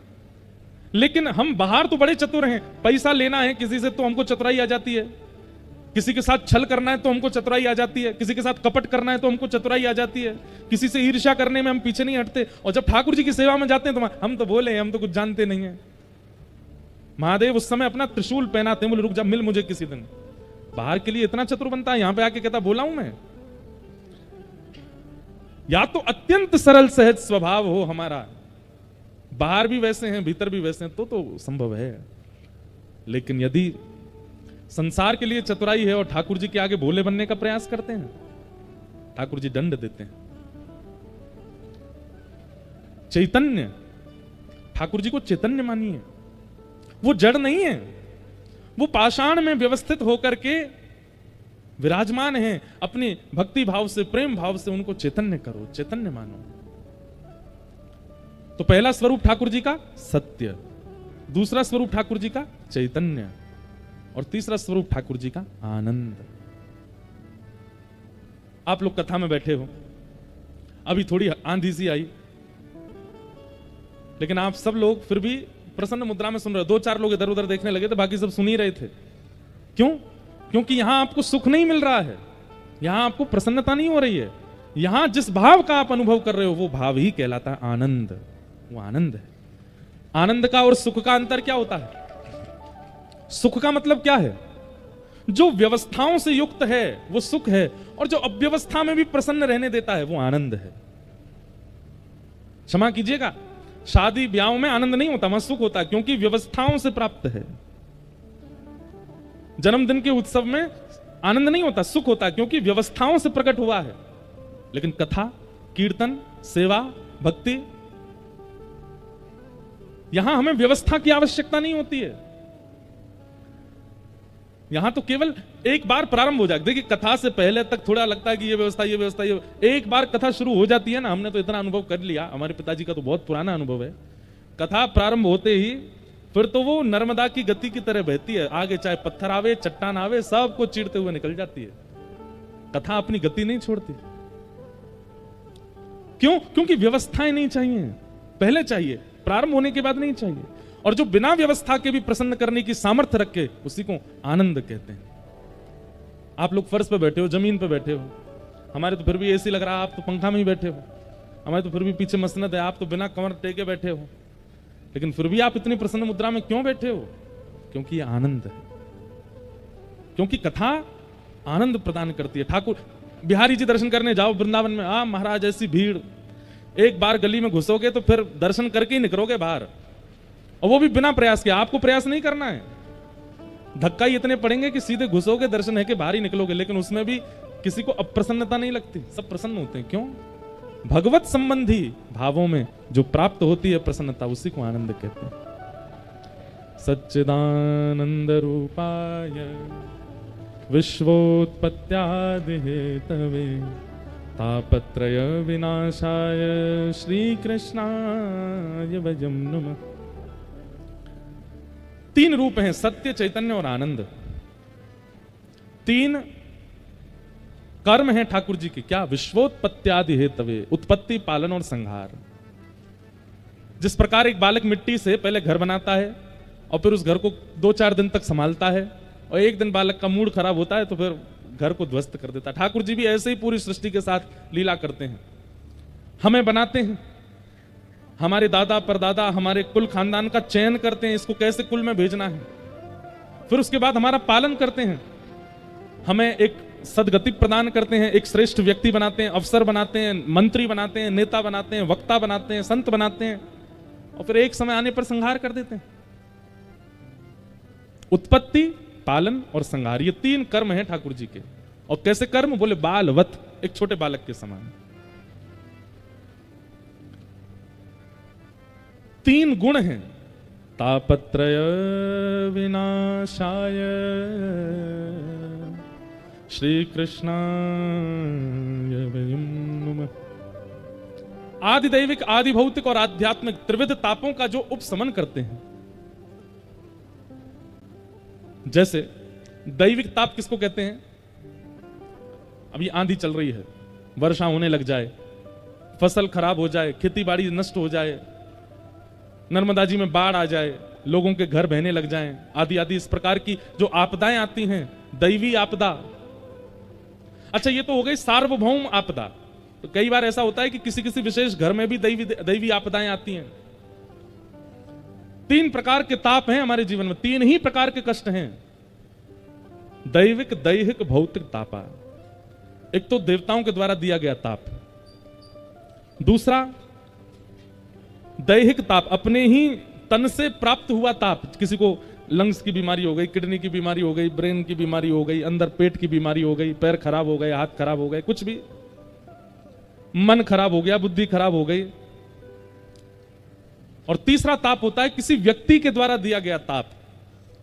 लेकिन हम बाहर तो बड़े चतुर हैं, पैसा लेना है किसी से तो हमको चतुराई आ जाती है, किसी के साथ छल करना है तो हमको चतुराई आ जाती है, किसी के साथ कपट करना है तो हमको चतुराई आ जाती है, किसी से ईर्ष्या करने में हम पीछे नहीं हटते। और जब ठाकुर जी की सेवा में जाते हैं तो हम तो बोले हम तो कुछ जानते नहीं है। महादेव उस समय अपना त्रिशूल पहनाते हैं, बोले रुक जा मिल मुझे किसी दिन। बाहर के लिए इतना चतुर बनता है, यहां पे आके कहता बोला हूं मैं। या तो अत्यंत सरल सहज स्वभाव हो हमारा, बाहर भी वैसे हैं भीतर भी वैसे हैं, तो संभव है। लेकिन यदि संसार के लिए चतुराई है और ठाकुर जी के आगे भोले बनने का प्रयास करते हैं, ठाकुर जी दंड देते हैं। चैतन्य, ठाकुर जी को चैतन्य मानिए, वो जड़ नहीं है, वो पाषाण में व्यवस्थित होकर के विराजमान हैं। अपने भक्ति भाव से प्रेम भाव से उनको चैतन्य करो, चैतन्य मानो। तो पहला स्वरूप ठाकुर जी का सत्य, दूसरा स्वरूप ठाकुर जी का चैतन्य, और तीसरा स्वरूप ठाकुर जी का आनंद। आप लोग कथा में बैठे हो, अभी थोड़ी आंधी सी आई, लेकिन आप सब लोग फिर भी प्रसन्न मुद्रा में सुन रहे हो। 2-4 लोग इधर उधर देखने लगे थे, बाकी सब सुन ही रहे थे। क्यों? क्योंकि यहां आपको सुख नहीं मिल रहा है, यहां आपको प्रसन्नता नहीं हो रही है। यहां जिस भाव का आप अनुभव कर रहे हो वो भाव ही कहलाता है आनंद। वो आनंद है। आनंद का और सुख का अंतर क्या होता है? सुख का मतलब क्या है? जो व्यवस्थाओं से युक्त है वो सुख है, और जो अव्यवस्था में भी प्रसन्न रहने देता है वो आनंद है। क्षमा कीजिएगा, शादी ब्याह में आनंद नहीं होता, वहां सुख होता है, क्योंकि व्यवस्थाओं से प्राप्त है। जन्मदिन के उत्सव में आनंद नहीं होता, सुख होता है, क्योंकि व्यवस्थाओं से प्रकट हुआ है। लेकिन कथा, कीर्तन, सेवा, भक्ति, यहां हमें व्यवस्था की आवश्यकता नहीं होती है। यहां तो केवल एक बार प्रारंभ हो जाए। देखिए, कथा से पहले तक थोड़ा लगता है कि ये व्यवस्था, ये व्यवस्था, ये एक बार कथा शुरू हो जाती है ना, हमने तो इतना अनुभव कर लिया, हमारे पिताजी का तो बहुत पुराना अनुभव है। कथा प्रारंभ होते ही फिर तो वो नर्मदा की गति की तरह बहती है, आगे चाहे पत्थर आवे, चट्टान आवे, सबको चीरते हुए निकल जाती है। कथा अपनी गति नहीं छोड़ती। क्यों? क्योंकि व्यवस्थाएं नहीं चाहिए, पहले चाहिए, प्रारंभ होने के बाद नहीं चाहिए। और जो बिना व्यवस्था के भी प्रसन्न करने की सामर्थ्य रखे, उसी को आनंद कहते हैं। आप लोग फर्श पे बैठे हो, जमीन पे बैठे हो, हमारे तो फिर भी एसी लग रहा है, आप तो पंखा में ही बैठे हो, हमारे तो फिर भी पीछे मसनद है, आप तो बिना कमर टेके बैठे हो, लेकिन फिर भी आप इतनी प्रसन्न मुद्रा में क्यों बैठे हो? क्योंकि ये आनंद है, क्योंकि कथा आनंद प्रदान करती है। ठाकुर बिहारी जी दर्शन करने जाओ वृंदावन में, महाराज ऐसी भीड़, एक बार गली में घुसोगे तो फिर दर्शन करके ही निकलोगे बाहर, और वो भी बिना प्रयास के। आपको प्रयास नहीं करना है, धक्का ही इतने पड़ेंगे कि सीधे घुसोगे, दर्शन है कि बाहर ही निकलोगे, लेकिन उसमें भी किसी को अप्रसन्नता नहीं लगती, सब प्रसन्न होते हैं। क्यों? भगवत संबंधी भावों में जो प्राप्त होती है प्रसन्नता, उसी को आनंद कहते हैं। सच्चिदानंद रूपाय विश्वोत्पत्त्यादि हेतवे तापत्रय विनाशाय श्री कृष्णाय वयं नमः। 3 रूप हैं, सत्य, चैतन्य और आनंद। 3 कर्म हैं ठाकुर जी के। क्या? विश्वोत्पत्त्यादि हेतवे, उत्पत्ति, पालन और संहार। जिस प्रकार एक बालक मिट्टी से पहले घर बनाता है और फिर उस घर को 2-4 दिन तक संभालता है, और एक दिन बालक का मूड खराब होता है तो फिर घर को ध्वस्त कर देता है, ठाकुर जी भी ऐसे ही पूरी सृष्टि के साथ लीला करते हैं। हमें बनाते हैं, हमारे दादा परदादा, हमारे कुल खानदान का चयन करते हैं, इसको कैसे कुल में भेजना है, फिर उसके बाद हमारा पालन करते हैं, हमें एक सदगति प्रदान करते हैं, एक श्रेष्ठ व्यक्ति बनाते हैं, अफसर बनाते हैं, मंत्री बनाते हैं, नेता बनाते हैं, वक्ता बनाते हैं, संत बनाते हैं, और फिर एक समय आने पर संहार कर देते हैं। उत्पत्ति, पालन और संहार, ये 3 कर्म हैं ठाकुर जी के। और कैसे कर्म? बोले बालवत, एक छोटे बालक के समान। 3 गुण हैं, तापत्रय विनाशाय श्री कृष्णाय वयं नमः। आदि दैविक, आदि भौतिक और आध्यात्मिक त्रिविध तापों का जो उपशमन करते हैं। जैसे दैविक ताप किसको कहते हैं? अभी आंधी चल रही है, वर्षा होने लग जाए, फसल खराब हो जाए, खेती बाड़ी नष्ट हो जाए, नर्मदा जी में बाढ़ आ जाए, लोगों के घर बहने लग जाएं, आदि आदि इस प्रकार की जो आपदाएं आती हैं, दैवी आपदा। अच्छा, ये तो हो गई सार्वभौम आपदा। तो कई बार ऐसा होता है कि किसी किसी विशेष घर में भी दैवी आपदाएं आती हैं। तीन प्रकार के ताप हैं हमारे जीवन में, तीन ही प्रकार के कष्ट हैं, दैविक, दैहिक, भौतिक तापा। एक तो देवताओं के द्वारा दिया गया ताप, दूसरा दैहिक ताप, अपने ही तन से प्राप्त हुआ ताप। किसी को लंग्स की बीमारी हो गई, किडनी की बीमारी हो गई, ब्रेन की बीमारी हो गई, अंदर पेट की बीमारी हो गई, पैर खराब हो गए, हाथ खराब हो गए, कुछ भी, मन खराब हो गया, बुद्धि खराब हो गई। और तीसरा ताप होता है किसी व्यक्ति के द्वारा दिया गया ताप।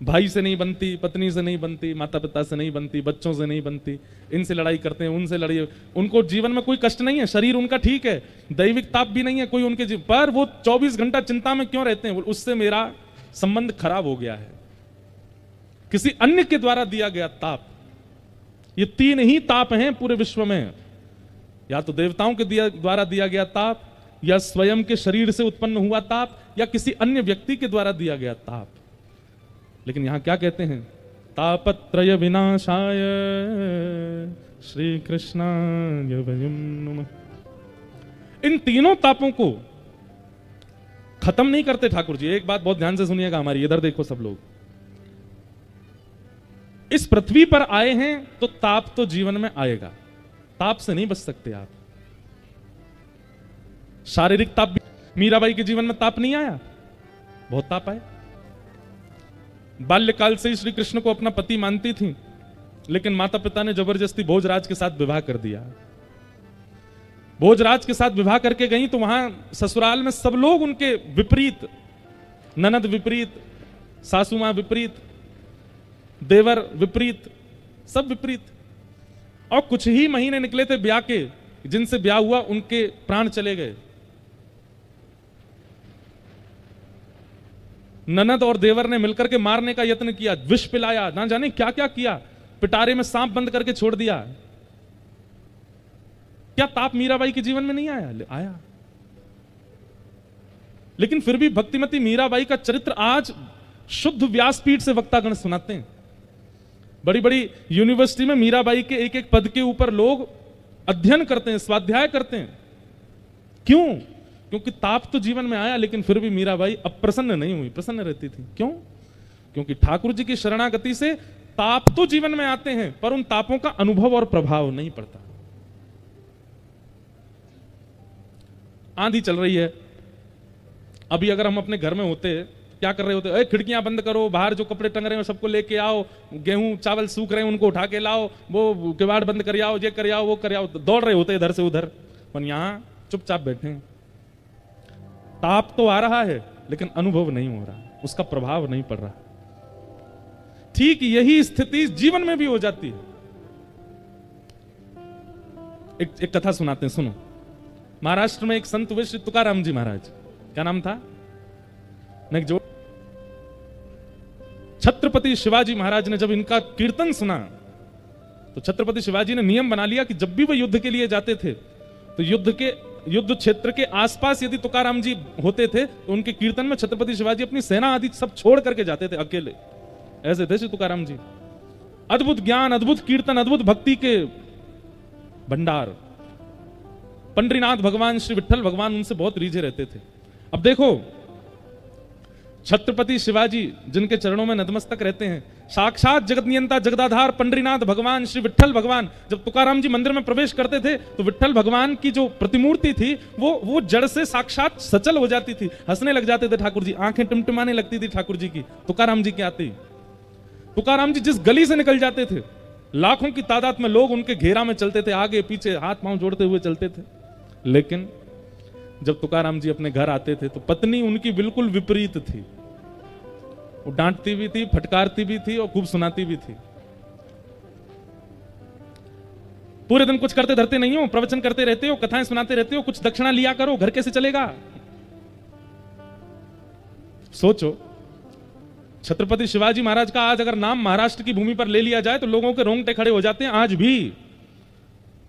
भाई से नहीं बनती, पत्नी से नहीं बनती, माता पिता से नहीं बनती, बच्चों से नहीं बनती, इनसे लड़ाई करते हैं, उनसे लड़ाई, उनको जीवन में कोई कष्ट नहीं है, शरीर उनका ठीक है, दैविक ताप भी नहीं है कोई उनके जीवन पर, वो 24 घंटा चिंता में क्यों रहते हैं? उससे मेरा संबंध खराब हो गया है। किसी अन्य के द्वारा दिया गया ताप, ये तीन ही ताप हैं पूरे विश्व में, या तो देवताओं के द्वारा दिया गया ताप, या स्वयं के शरीर से उत्पन्न हुआ ताप, या किसी अन्य व्यक्ति के द्वारा दिया गया ताप। लेकिन यहां क्या कहते हैं? तापत्रय विनाशाय श्री कृष्णाय वयं नमः। इन तीनों तापों को खत्म नहीं करते ठाकुर जी। एक बात बहुत ध्यान से सुनिएगा हमारी, इधर देखो सब लोग। इस पृथ्वी पर आए हैं तो ताप तो जीवन में आएगा, ताप से नहीं बच सकते आप। शारीरिक ताप भी, मीराबाई के जीवन में ताप नहीं आया, बहुत ताप आए। बाल्यकाल से ही श्री कृष्ण को अपना पति मानती थी, लेकिन माता पिता ने जबरदस्ती भोजराज के साथ विवाह कर दिया। भोजराज के साथ विवाह करके गई तो वहां ससुराल में सब लोग उनके विपरीत, ननद विपरीत, सासू मां विपरीत, देवर विपरीत, सब विपरीत। और कुछ ही महीने निकले थे ब्याह के, जिनसे ब्याह हुआ उनके प्राण चले गए। ननद और देवर ने मिलकर के मारने का यत्न किया, विष पिलाया, ना जाने क्या क्या किया, पिटारे में सांप बंद करके छोड़ दिया। क्या ताप मीराबाई के जीवन में नहीं आया? आया। लेकिन फिर भी भक्तिमती मीराबाई का चरित्र आज शुद्ध व्यासपीठ से वक्तागण सुनाते हैं। बड़ी बड़ी यूनिवर्सिटी में मीराबाई के एक एक पद के ऊपर लोग अध्ययन करते हैं, स्वाध्याय करते हैं। क्यों? क्योंकि ताप तो जीवन में आया, लेकिन फिर भी मीराबाई अप्रसन्न नहीं हुई, प्रसन्न रहती थी। क्यों? क्योंकि ठाकुर जी की शरणागति से ताप तो जीवन में आते हैं, पर उन तापों का अनुभव और प्रभाव नहीं पड़ता। आंधी चल रही है, अभी अगर हम अपने घर में होते, क्या कर रहे होते? अरे खिड़कियां बंद करो, बाहर जो कपड़े टंग रहे हैं सबको लेके आओ, गेहूं चावल सूख रहे हैं उनको उठा के लाओ, वो किवाड़ बंद कर आओ, ये कर आओ, वो कर आओ, दौड़ रहे होते इधर से उधर। पर यहां चुपचाप बैठे हैं। ताप तो आ रहा है, लेकिन अनुभव नहीं हो रहा, उसका प्रभाव नहीं पड़ रहा। ठीक यही स्थिति जीवन में भी हो जाती है। एक कथा सुनाते हैं, सुनो। महाराष्ट्र में एक संत हुए श्री तुकाराम जी महाराज, क्या नाम था? जो छत्रपति शिवाजी महाराज ने जब इनका कीर्तन सुना तो छत्रपति शिवाजी ने नियम बना लिया कि जब भी वो युद्ध के लिए जाते थे तो युद्ध क्षेत्र के आसपास यदि तुकाराम जी होते थे तो उनके कीर्तन में छत्रपति शिवाजी अपनी सेना आदि सब छोड़ करके जाते थे अकेले। ऐसे थे श्री तुकाराम जी। अद्भुत ज्ञान, अद्भुत कीर्तन, अद्भुत भक्ति के भंडार। पंडरीनाथ भगवान, श्री विठ्ठल भगवान उनसे बहुत रीझे रहते थे। अब देखो, छत्रपति शिवाजी जिनके चरणों में नतमस्तक रहते हैं, साक्षात जगत नियंता जगदाधार पंडरीनाथ भगवान श्री विठ्ठल भगवान जब तुकाराम जी मंदिर में प्रवेश करते थे तो विठ्ठल भगवान की जो प्रतिमूर्ति थी वो जड़ से साक्षात सचल हो जाती थी, हंसने लग जाते थे ठाकुर जी, आंखें टिमटिमाने लगती थी ठाकुर जी की तुकाराम जी के आते ही। तुकाराम जी जिस गली से निकल जाते थे, लाखों की तादाद में लोग उनके घेरा में चलते थे, आगे पीछे हाथ पांव जोड़ते हुए चलते थे। लेकिन जब तुकाराम जी अपने घर आते थे तो पत्नी उनकी बिल्कुल विपरीत थी। वो डांटती भी थी, फटकारती भी थी और खूब सुनाती भी थी। पूरे दिन कुछ करते धरते नहीं हो, प्रवचन करते रहते हो, कथाएं सुनाते रहते हो, कुछ दक्षिणा लिया करो, घर कैसे चलेगा? सोचो, छत्रपति शिवाजी महाराज का आज अगर नाम महाराष्ट्र की भूमि पर ले लिया जाए तो लोगों के रोंगटे खड़े हो जाते हैं। आज भी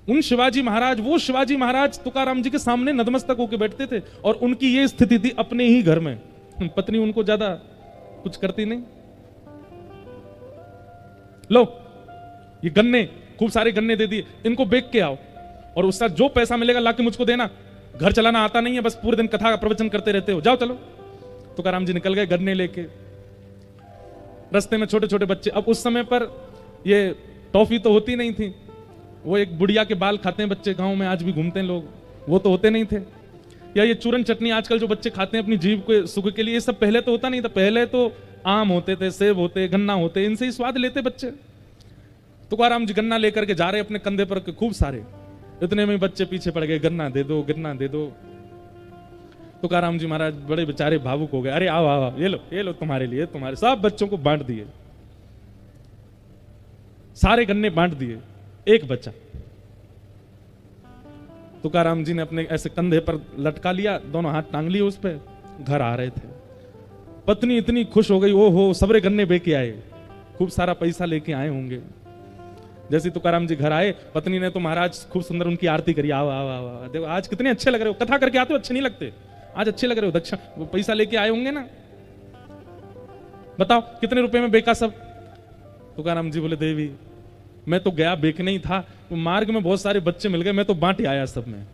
उन शिवाजी महाराज, वो शिवाजी महाराज तुकाराम जी के सामने नतमस्तक होकर बैठते थे और उनकी ये स्थिति थी अपने ही घर में। पत्नी उनको ज्यादा कुछ करती नहीं। लो ये गन्ने, खूब सारे गन्ने दे दिए, इनको बेच के आओ और उसका जो पैसा मिलेगा लाके मुझको देना। घर चलाना आता नहीं है, बस पूरे दिन कथा का प्रवचन करते रहते हो, जाओ चलो। तुकाराम जी निकल गए गन्ने लेके। रास्ते में छोटे छोटे बच्चे, अब उस समय पर ये टॉफी तो होती नहीं थी, वो एक बुढ़िया के बाल खाते हैं बच्चे, गांव में आज भी घूमते हैं लोग, वो तो होते नहीं थे। या ये चूरन चटनी आजकल जो बच्चे खाते हैं अपनी जीभ के सुख के लिए, ये सब पहले तो होता नहीं था। पहले तो आम होते थे, सेब होते, गन्ना होते, इनसे ही स्वाद लेते बच्चे। तुकाराम जी गन्ना लेकर के जा रहे अपने कंधे पर खूब सारे, इतने में बच्चे पीछे पड़ गए, गन्ना दे दो, गन्ना दे दो। तुकाराम जी महाराज बड़े बेचारे भावुक हो गए, अरे आओ आओ, ये लो तुम्हारे लिए, तुम्हारे। सब बच्चों को बांट दिए, सारे गन्ने बांट दिए, एक बच्चा। तुकाराम जी ने अपने ऐसे कंधे पर लटका लिया, दोनों हाथ टांग लिए उस पे, घर आ रहे थे। पत्नी इतनी खुश हो गई, ओ हो सबरे गन्ने बेके आए, खूब सारा पैसा लेके आए होंगे। जैसे तुकाराम जी घर आए, पत्नी ने तो महाराज खूब सुंदर उनकी आरती करी, आओ आओ आओ आओ, देखो आज कितने अच्छे लग रहे हो, कथा करके आते हो अच्छे नहीं लगते, आज अच्छे लग रहे हो, दक्षा वो पैसा लेके आए होंगे ना, बताओ कितने रुपए में बेका सब। तुकाराम जी बोले, देवी मैं तो गया बेचने ही था, तो मार्ग में बहुत सारे बच्चे मिल गए, मैं तो बांट आया सब में,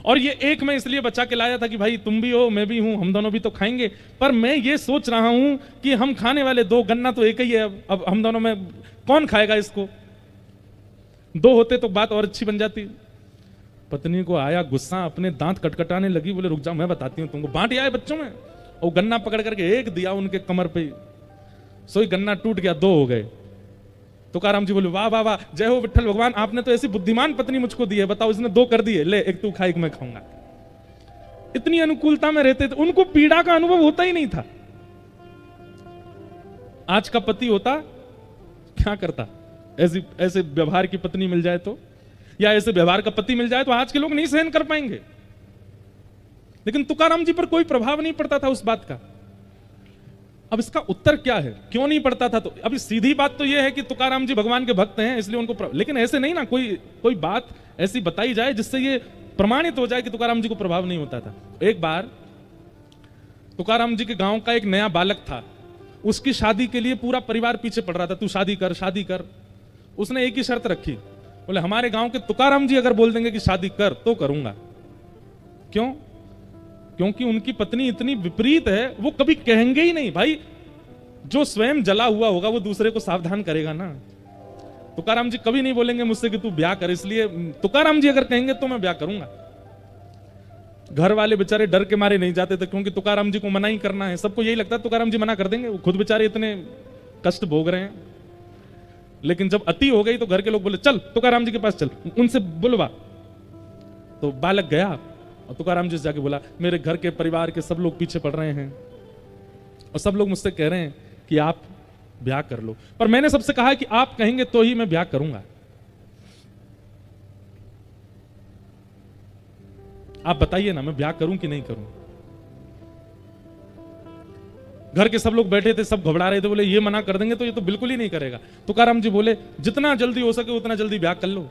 और ये एक मैं इसलिए बचा के लाया था कि भाई तुम भी हो मैं भी हूं, हम दोनों भी तो खाएंगे। पर मैं ये सोच रहा हूं कि हम खाने वाले दो, गन्ना तो एक ही है, अब हम दोनों में कौन खाएगा इसको, दो होते तो बात और अच्छी बन जाती। पत्नी को आया गुस्सा, अपने दांत कटकटाने लगी, बोले रुक जाओ मैं बताती हूँ तुमको, बांट आए बच्चों में। और गन्ना पकड़ करके एक दिया उनके कमर पे, सोई गन्ना टूट गया, दो हो गए। तुकाराम जी बोले, वाह वाह वाह, जय हो विठ्ठल भगवान, आपने तो ऐसी बुद्धिमान पत्नी मुझको दी है, बताओ इसने दो कर दिए, ले एक तू खा एक मैं खाऊंगा। इतनी अनुकूलता में रहते थे, उनको पीड़ा का अनुभव होता ही नहीं था। आज का पति होता क्या करता, ऐसे व्यवहार की पत्नी मिल जाए तो, या ऐसे व्यवहार का पति मिल जाए तो आज के लोग नहीं सहन कर पाएंगे। लेकिन तुकाराम जी पर कोई प्रभाव नहीं पड़ता था उस बात का। अब इसका उत्तर क्या है, क्यों नहीं पड़ता था? तो अभी सीधी बात तो यह है कि तुकाराम जी भगवान के भक्त हैं इसलिए उनको लेकिन ऐसे नहीं ना, कोई बात ऐसी बताई जाए जिससे ये प्रमाणित हो जाए कि तुकाराम जी को प्रभाव नहीं होता था। एक बार तुकाराम जी के गांव का एक नया बालक था, उसकी शादी के लिए पूरा परिवार पीछे पड़ रहा था, तू शादी कर शादी कर। उसने एक ही शर्त रखी, बोले हमारे गांव के तुकाराम जी अगर बोल देंगे कि शादी कर तो करूंगा। क्यों? क्योंकि उनकी पत्नी इतनी विपरीत है, वो कभी कहेंगे ही नहीं। भाई जो स्वयं जला हुआ होगा वो दूसरे को सावधान करेगा ना। तुकाराम जी कभी नहीं बोलेंगे मुझसे कि तू ब्याह कर, इसलिए तुकाराम जी अगर कहेंगे तो मैं ब्याह करूंगा। घर वाले बेचारे डर के मारे नहीं जाते थे, क्योंकि तुकाराम जी को मना ही करना है। सबको यही लगता है तुकाराम जी मना कर देंगे, वो खुद बेचारे इतने कष्ट भोग रहे हैं। लेकिन जब अति हो गई तो घर के लोग बोले चल तुकाराम जी के पास चल, उनसे बुलवा। तो बालक गया और तुकाराम जी से जाके बोला, मेरे घर के परिवार के सब लोग पीछे पड़ रहे हैं और सब लोग मुझसे कह रहे हैं कि आप ब्याह कर लो, पर मैंने सबसे कहा है कि आप कहेंगे तो ही मैं ब्याह करूंगा। आप बताइए ना, मैं ब्याह करूं कि नहीं करूं? घर के सब लोग बैठे थे, सब घबरा रहे थे, बोले ये मना कर देंगे तो ये तो बिल्कुल ही नहीं करेगा। तुकाराम जी बोले जितना जल्दी हो सके उतना जल्दी ब्याह कर लो,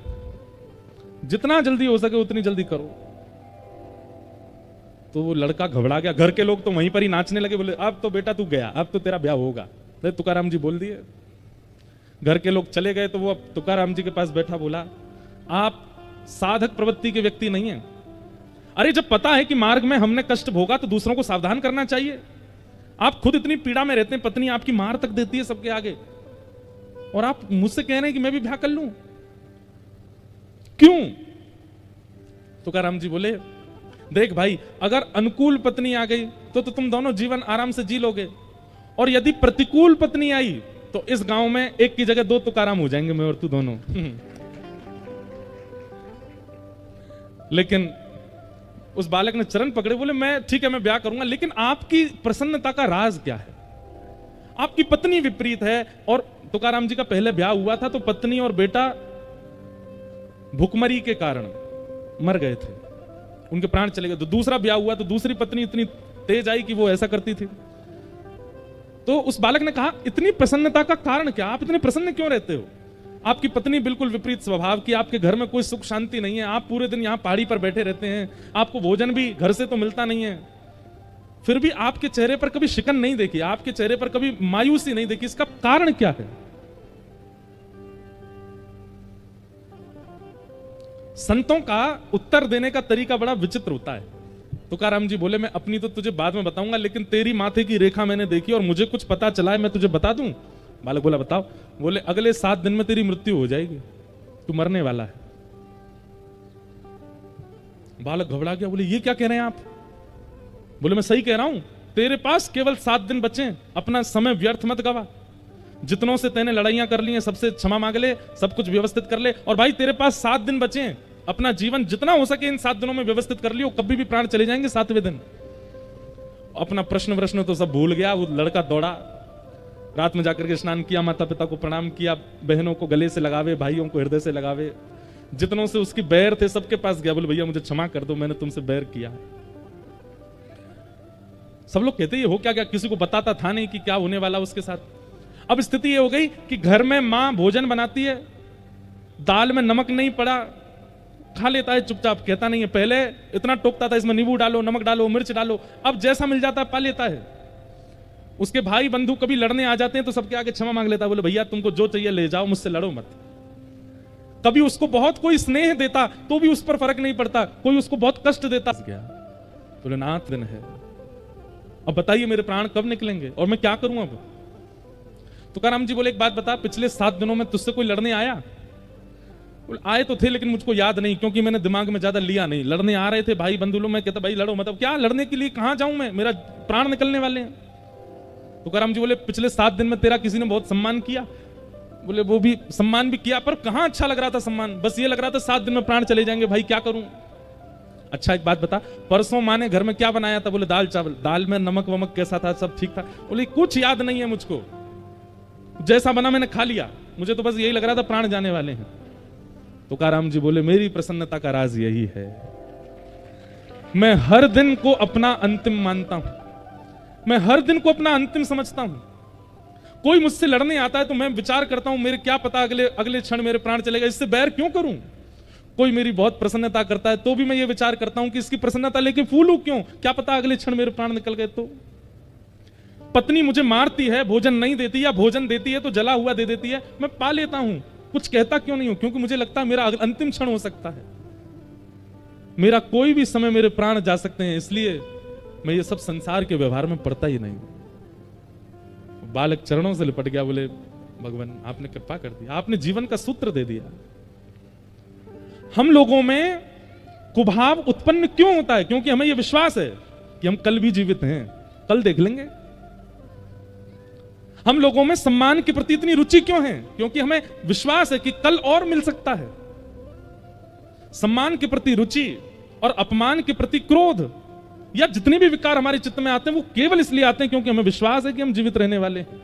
जितना जल्दी हो सके उतनी जल्दी करो। तो वो लड़का घबरा गया। घर के लोग तो वहीं पर ही नाचने लगे, बोले अब तो बेटा तू गया, अब तो तेरा ब्याह होगा। तो तुकाराम जी बोल दिए। घर के लोग चले गए तो वो अब तुकाराम जी के पास बैठा, बोला आप साधक प्रवृत्ति के व्यक्ति नहीं है। अरे जब पता है कि मार्ग में हमने कष्ट भोगा तो दूसरों को सावधान करना चाहिए। आप खुद इतनी पीड़ा में रहते हैं, पत्नी आपकी मार तक देती है सबके आगे, और आप मुझसे कह रहे हैं कि मैं भी ब्याह कर लूं, क्यों? तुकाराम जी बोले देख भाई, अगर अनुकूल पत्नी आ गई तो तुम दोनों जीवन आराम से जी लोगे, और यदि प्रतिकूल पत्नी आई तो इस गांव में एक की जगह दो तुकाराम हो जाएंगे, मैं और तू दोनों। लेकिन उस बालक ने चरण पकड़े, बोले मैं ठीक है मैं ब्याह करूंगा, लेकिन आपकी प्रसन्नता का राज क्या है? आपकी पत्नी विपरीत है। और तुकाराम जी का पहले ब्याह हुआ था तो पत्नी और बेटा भुखमरी के कारण मर गए थे, उनके प्राण चले गए। तो दूसरा ब्याह हुआ तो दूसरी पत्नी इतनी तेज आई कि वो ऐसा करती थी। तो उस बालक ने कहा इतनी प्रसन्नता का कारण क्या, आप इतने प्रसन्न क्यों रहते हो? आपकी पत्नी बिल्कुल विपरीत स्वभाव की, आपके घर में कोई सुख शांति नहीं है, आप पूरे दिन यहां पहाड़ी पर बैठे रहते हैं, आपको भोजन भी घर से तो मिलता नहीं है, फिर भी आपके चेहरे पर कभी शिकन नहीं देखी, आपके चेहरे पर कभी मायूसी नहीं देखी, इसका कारण क्या है? संतों का उत्तर देने का तरीका बड़ा विचित्र होता है। तुकाराम जी बोले मैं अपनी तो तुझे बाद में बताऊंगा, लेकिन तेरी माथे की रेखा मैंने देखी और मुझे कुछ पता चला है, मैं तुझे बता दूं। बालक बोला बताओ। बोले अगले 7 दिन में तेरी मृत्यु हो जाएगी, तू मरने वाला है। बालक घबरा गया, बोले ये क्या कह रहे हैं आप? बोले मैं सही कह रहा हूं, तेरे पास केवल 7 दिन बचे हैं, अपना समय व्यर्थ मत गवा। जितनों से तेने लड़ाइयां कर ली हैं सबसे क्षमा मांग ले, सब कुछ व्यवस्थित कर ले। और भाई तेरे पास 7 दिन बचे हैं, अपना जीवन जितना हो सके इन 7 दिनों में व्यवस्थित कर लियो, कभी भी प्राण चले जाएंगे 7वें दिन। अपना प्रश्न तो सब भूल गया। वो लड़का दौड़ा, रात में जाकर के स्नान किया, माता पिता को प्रणाम किया, बहनों को गले से लगावे, भाइयों को हृदय से लगावे, जितनों से उसकी बैर थे सबके पास गया। बोले भैया मुझे क्षमा कर दो, मैंने तुमसे बैर किया है। सब लोग कहते ये हो क्या, किसी को बताता था नहीं कि क्या होने वाला उसके साथ। अब स्थिति ये हो गई कि घर में मां भोजन बनाती है, दाल में नमक नहीं पड़ा, खा लेता है चुपचाप, कहता नहीं है। पहले इतना टोकता था इसमें नींबू डालो, नमक डालो, मिर्च डालो, अब जैसा मिल जाता है पा लेता है। उसके भाई बंधु कभी लड़ने आ जाते हैं तो सबके आगे क्षमा मांग लेता है, बोले भैया तुमको जो चाहिए ले जाओ, मुझसे लड़ो मत। कभी उसको बहुत कोई स्नेह देता तो भी उस पर फर्क नहीं पड़ता, कोई उसको बहुत कष्ट देता गया। बोले नाथ दिन है, अब बताइए मेरे प्राण कब निकलेंगे और मैं क्या करूं अब? तुकाराम जी बोले एक बात बता, पिछले 7 दिनों में तुझसे कोई लड़ने आया? आए तो थे लेकिन मुझको याद नहीं, क्योंकि मैंने दिमाग में ज्यादा लिया नहीं। लड़ने आ रहे थे भाई बंधु लोग, मैं कहता भाई लड़ो, मतलब क्या लड़ने के लिए कहां जाऊं मैं, मेरा प्राण निकलने वाले हैं। तुकाराम जी बोले पिछले 7 दिन में तेरा किसी ने बहुत सम्मान किया? बोले वो भी सम्मान भी किया, पर कहां अच्छा लग रहा था सम्मान, बस ये लग रहा था 7 दिन में प्राण चले जाएंगे, भाई क्या करूं? अच्छा एक बात बता, परसों माँ ने घर में क्या बनाया था? बोले दाल चावल। दाल में नमक वमक कैसा था? सब ठीक था। बोले कुछ याद नहीं है मुझको, जैसा बना मैंने खा लिया, मुझे तो बस यही लग रहा था प्राण जाने वाले हैं। तुकाराम जी बोले मेरी प्रसन्नता का राज यही है, मैं हर दिन को अपना अंतिम मानता हूं, मैं हर दिन को अपना अंतिम समझता हूं। कोई मुझसे लड़ने आता है तो मैं विचार करता हूं मेरे क्या पता अगले क्षण मेरे प्राण चलेगा, इससे बैर क्यों करूं? कोई मेरी बहुत प्रसन्नता करता है तो भी मैं ये विचार करता हूं कि इसकी प्रसन्नता लेके फूलूं क्यों, क्या पता अगले क्षण मेरे प्राण निकल गए तो। पत्नी मुझे मारती है, भोजन नहीं देती, या भोजन देती है तो जला हुआ दे देती है, मैं पा लेता हूं, कुछ कहता क्यों नहीं हूं? क्योंकि मुझे लगता है मेरा अंतिम क्षण हो सकता है, मेरा कोई भी समय मेरे प्राण जा सकते हैं, इसलिए मैं ये सब संसार के व्यवहार में पड़ता ही नहीं। बालक चरणों से लिपट गया, बोले भगवान आपने कृपा कर दी, आपने जीवन का सूत्र दे दिया। हम लोगों में कुभाव उत्पन्न क्यों होता है? क्योंकि हमें यह विश्वास है कि हम कल भी जीवित हैं, कल देख लेंगे। हम लोगों में सम्मान के प्रति इतनी रुचि क्यों है? क्योंकि हमें विश्वास है कि कल और मिल सकता है। सम्मान के प्रति रुचि और अपमान के प्रति क्रोध, या जितने भी विकार हमारे चित्त में आते हैं वो केवल इसलिए आते हैं क्योंकि हमें विश्वास है कि हम जीवित रहने वाले हैं।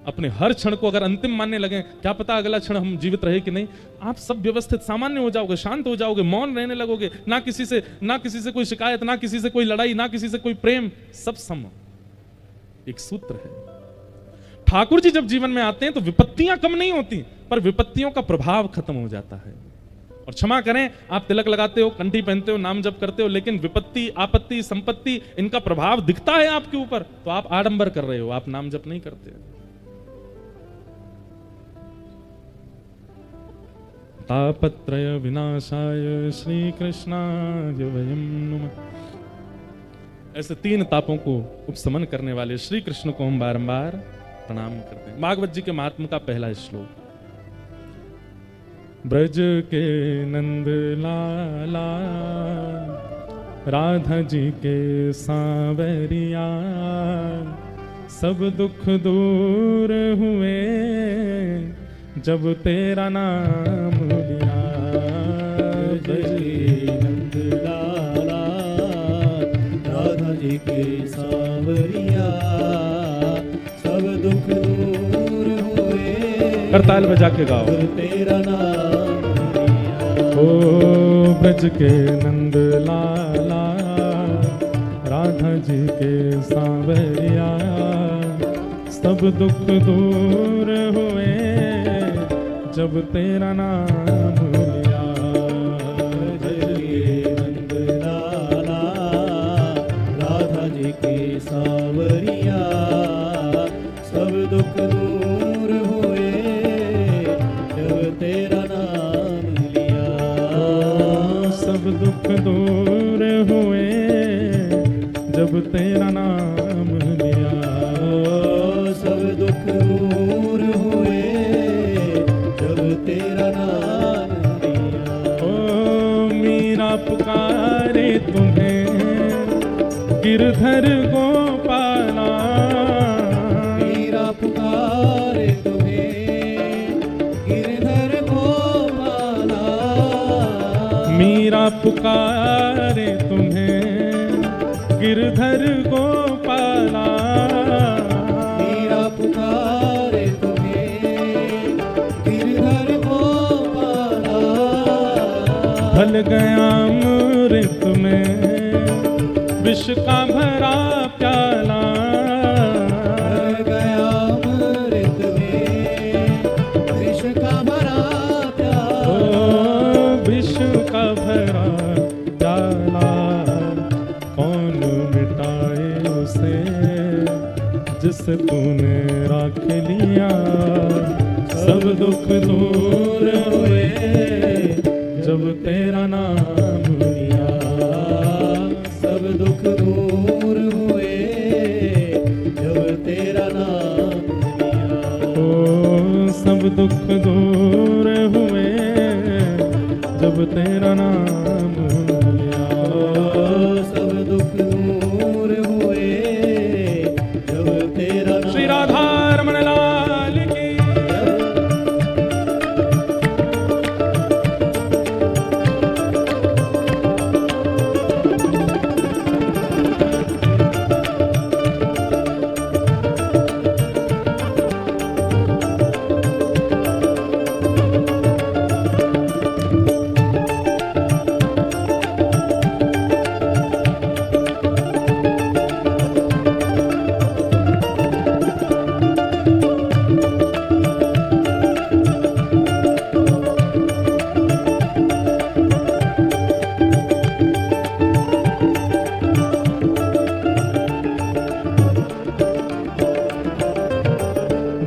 अपने हर क्षण को अगर अंतिम मानने लगे, क्या पता अगला क्षण हम जीवित रहे कि नहीं, आप सब व्यवस्थित सामान्य हो जाओगे, शांत हो जाओगे, मौन रहने लगोगे, ना किसी से कोई शिकायत, ना किसी से कोई लड़ाई, ना किसी से कोई प्रेम, सब सम। एक सूत्र है। ठाकुर जी जब जीवन में आते हैं तो विपत्तियां कम नहीं होती, पर विपत्तियों का प्रभाव खत्म हो जाता है। और क्षमा करें, आप तिलक लगाते हो, कंठी पहनते हो, नाम जप करते हो, लेकिन विपत्ति, आपत्ति, संपत्ति, इनका प्रभाव दिखता है आपके ऊपर, तो आप आडंबर कर रहे हो, आप नाम जप नहीं करते। तापत्रय विनाशाय श्री कृष्णाय वयं नमः। ऐसे 3 तापों को उपशमन करने वाले श्री कृष्ण को हम बारंबार प्रणाम करते हैं। भागवत जी के महात्म का पहला श्लोक। ब्रज के नंद लाला, राधा जी के सांवरिया, सब दुख दूर हुए जब तेरा नाम लिया। जय नंद लाला, राधा जी के सांवरिया, सब दुख दूर हुए करताल बजा के गाओ। तेरा नाम लिया। ओ ब्रज के नंद लाला, राधा जी के सांवरिया, सब दुख दूर हुए जब तेरा नाम लिया। जय नंद लाला, राधा जी के सांवरिया, सब दुख दूर हुए जब तेरा नाम लिया। सब दुख दूर हुए गिरधर गोपाला। मीरा पुकारे तुम्हें गिरधर गोपाला। मीरा पुकारे तुम्हें गिरधर गोपाला। मीरा पुकारे तुम्हें गिरधर गोपाला। ढल गया अमृत में विष का भरा प्याला। ढल गया अमृत में विष का भरा प्याला। ओ विष का भरा प्याला कौन मिटाए उसे जिसे तूने राख लिया। सब दुख दूर हुए जब तेरा नाम लिया। सब दुख दूर हुए जब तेरा नाम लिया। ओ सब दुख दूर हुए जब तेरा नाम लिया। ओ सब दुख दूर हुए जब तेरा नाम। श्री राधा रमण लाल की।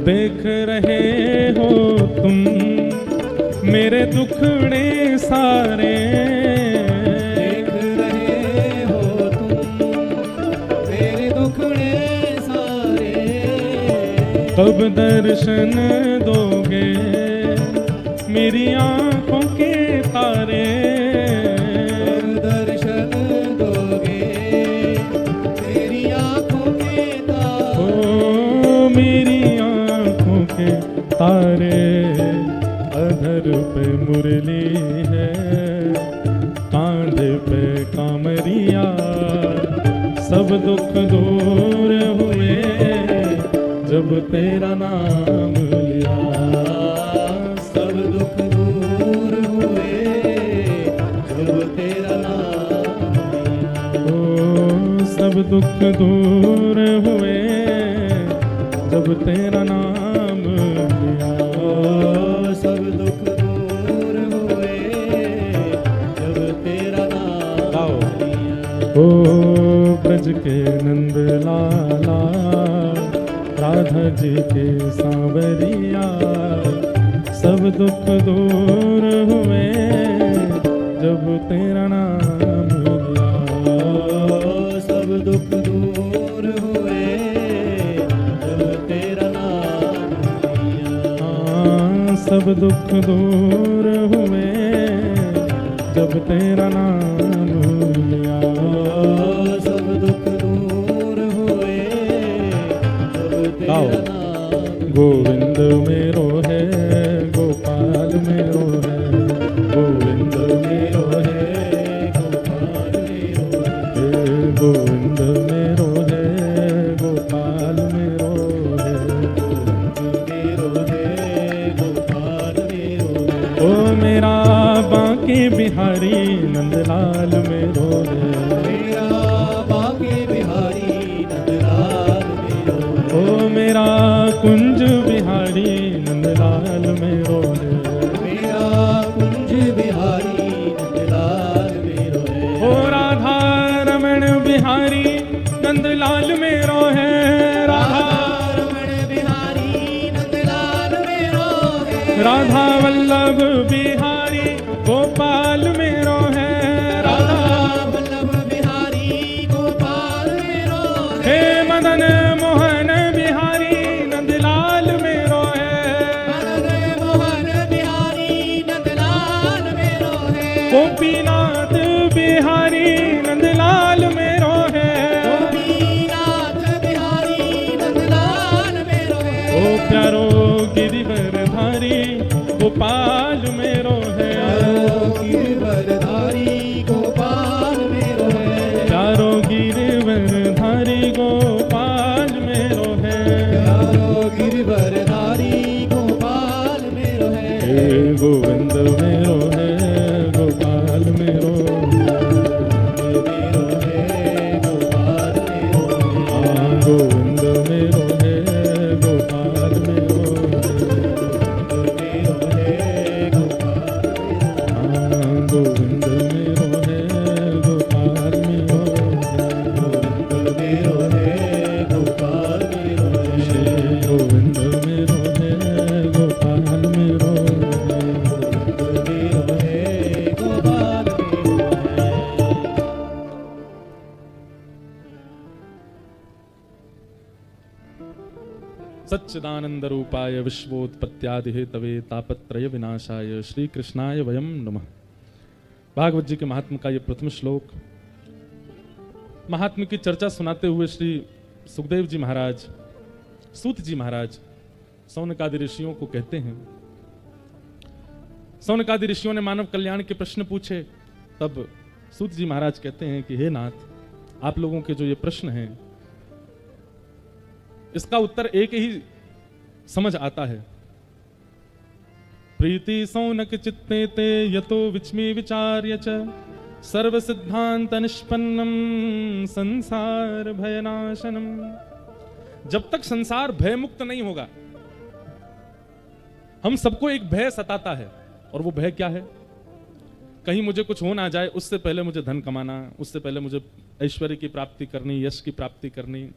देख रहे हो तुम मेरे दुखड़े सारे। देख रहे हो तुम मेरे दुखड़े सारे। कब दर्शन दोगे मेरी आंखों के तारे। कब दर्शन दोगे मेरी आंखों के तारे। ओ मेरी आंखों के तारे। अधर पे मुरली है कांधे पे कामरिया। सब दुख दूर हुए जब तेरा नाम लिया। सब दुख दूर हुए जब तेरा नाम लिया। ओ सब दुख दूर हुए जब तेरा नाम लिया। ओ सब दुख दूर हुए जब तेरा नाम लिया। ओ ब्रज के नंद लाला राधा जी के सांवरिया। सब दुख दूर हुए जब तेरा नाम लिया। ओ सब दुख दूर हुए जब तेरा नाम लिया। हाँ, सब दुख दूर हुए जब तेरा नाम लिया। ओ सब दुख दूर हुए जब तेरा नाम। गोविंद मेरो है गोपाल मेरो है। गोविंद मेरो है गोपाल मेरो है। गोविंद मेरो है गोपाल मेरो है। मेरो है गोपाल मेरो है। ओ मेरा बांके बिहारी नंदलाल मेरो है। मेरा बांके बिहारी नंदलाल मेरो है। ओ मेरा कुंज बिहारी नंदलाल मेरो है। मेरा कुंज बिहारी नंदलाल मेरो है। ओ राधा रमण बिहारी नंदलाल मेरो है। राधा रमण बिहारी नंदलाल मेरो है। राधा वल्लभ बिहारी गोपाल मेरो है। राधा वल्लभ बिहारी गोपाल मेरो है। हे मदन मोहन बिहारी नंदलाल मेरो है। मदन मोहन बिहारी नंदलाल मेरो है। गोपीनाथ बिहारी नंदलाल मेरो है। गिरवरधारी गोपाल मेरो है। गिरवरधारी गोपाल मेरो है। प्यारो गिरवरधारी गोपाल मेरो है। प्यारो गिरवरधारी गोपाल मेरो है। हे गोविंद मेरो है गोपाल मेरो है गोपाल मेरो है। हाँ गोविंद मेरो है गोपाल मेरो है गोपाल हाँ गोविंद मेरो है गोपाल मेरो मेरो है गोपाल मेरो है। श्री गोविंद मेरो है गोपाल मेरो मेरो है गोपाल मेरो है। सच्चिदानंद रूपाय विश्वोत्पत्त्यादि हेतवे तापत्रय विनाशाय श्री कृष्णाय वयम नमः। भागवत जी के महात्म का ये प्रथम श्लोक, महात्म की चर्चा सुनाते हुए श्री सुखदेव जी महाराज सूत जी महाराज सौनकादि ऋषियों को कहते हैं। सौनकादि ऋषियों ने मानव कल्याण के प्रश्न पूछे, तब सूत जी महाराज कहते हैं कि हे नाथ, आप लोगों के जो ये प्रश्न हैं इसका उत्तर एक ही समझ आता है। प्रीति सौनक चित्ते ते यतो विच्मी विचार्य च सर्व सिद्धांत निष्पन्नम संसार भयनाशनम। जब तक संसार भय मुक्त नहीं होगा, हम सबको एक भय सताता है, और वो भय क्या है? कहीं मुझे कुछ हो ना जाए, उससे पहले मुझे धन कमाना, उससे पहले मुझे ऐश्वर्य की प्राप्ति करनी, यश की प्राप्ति करनी।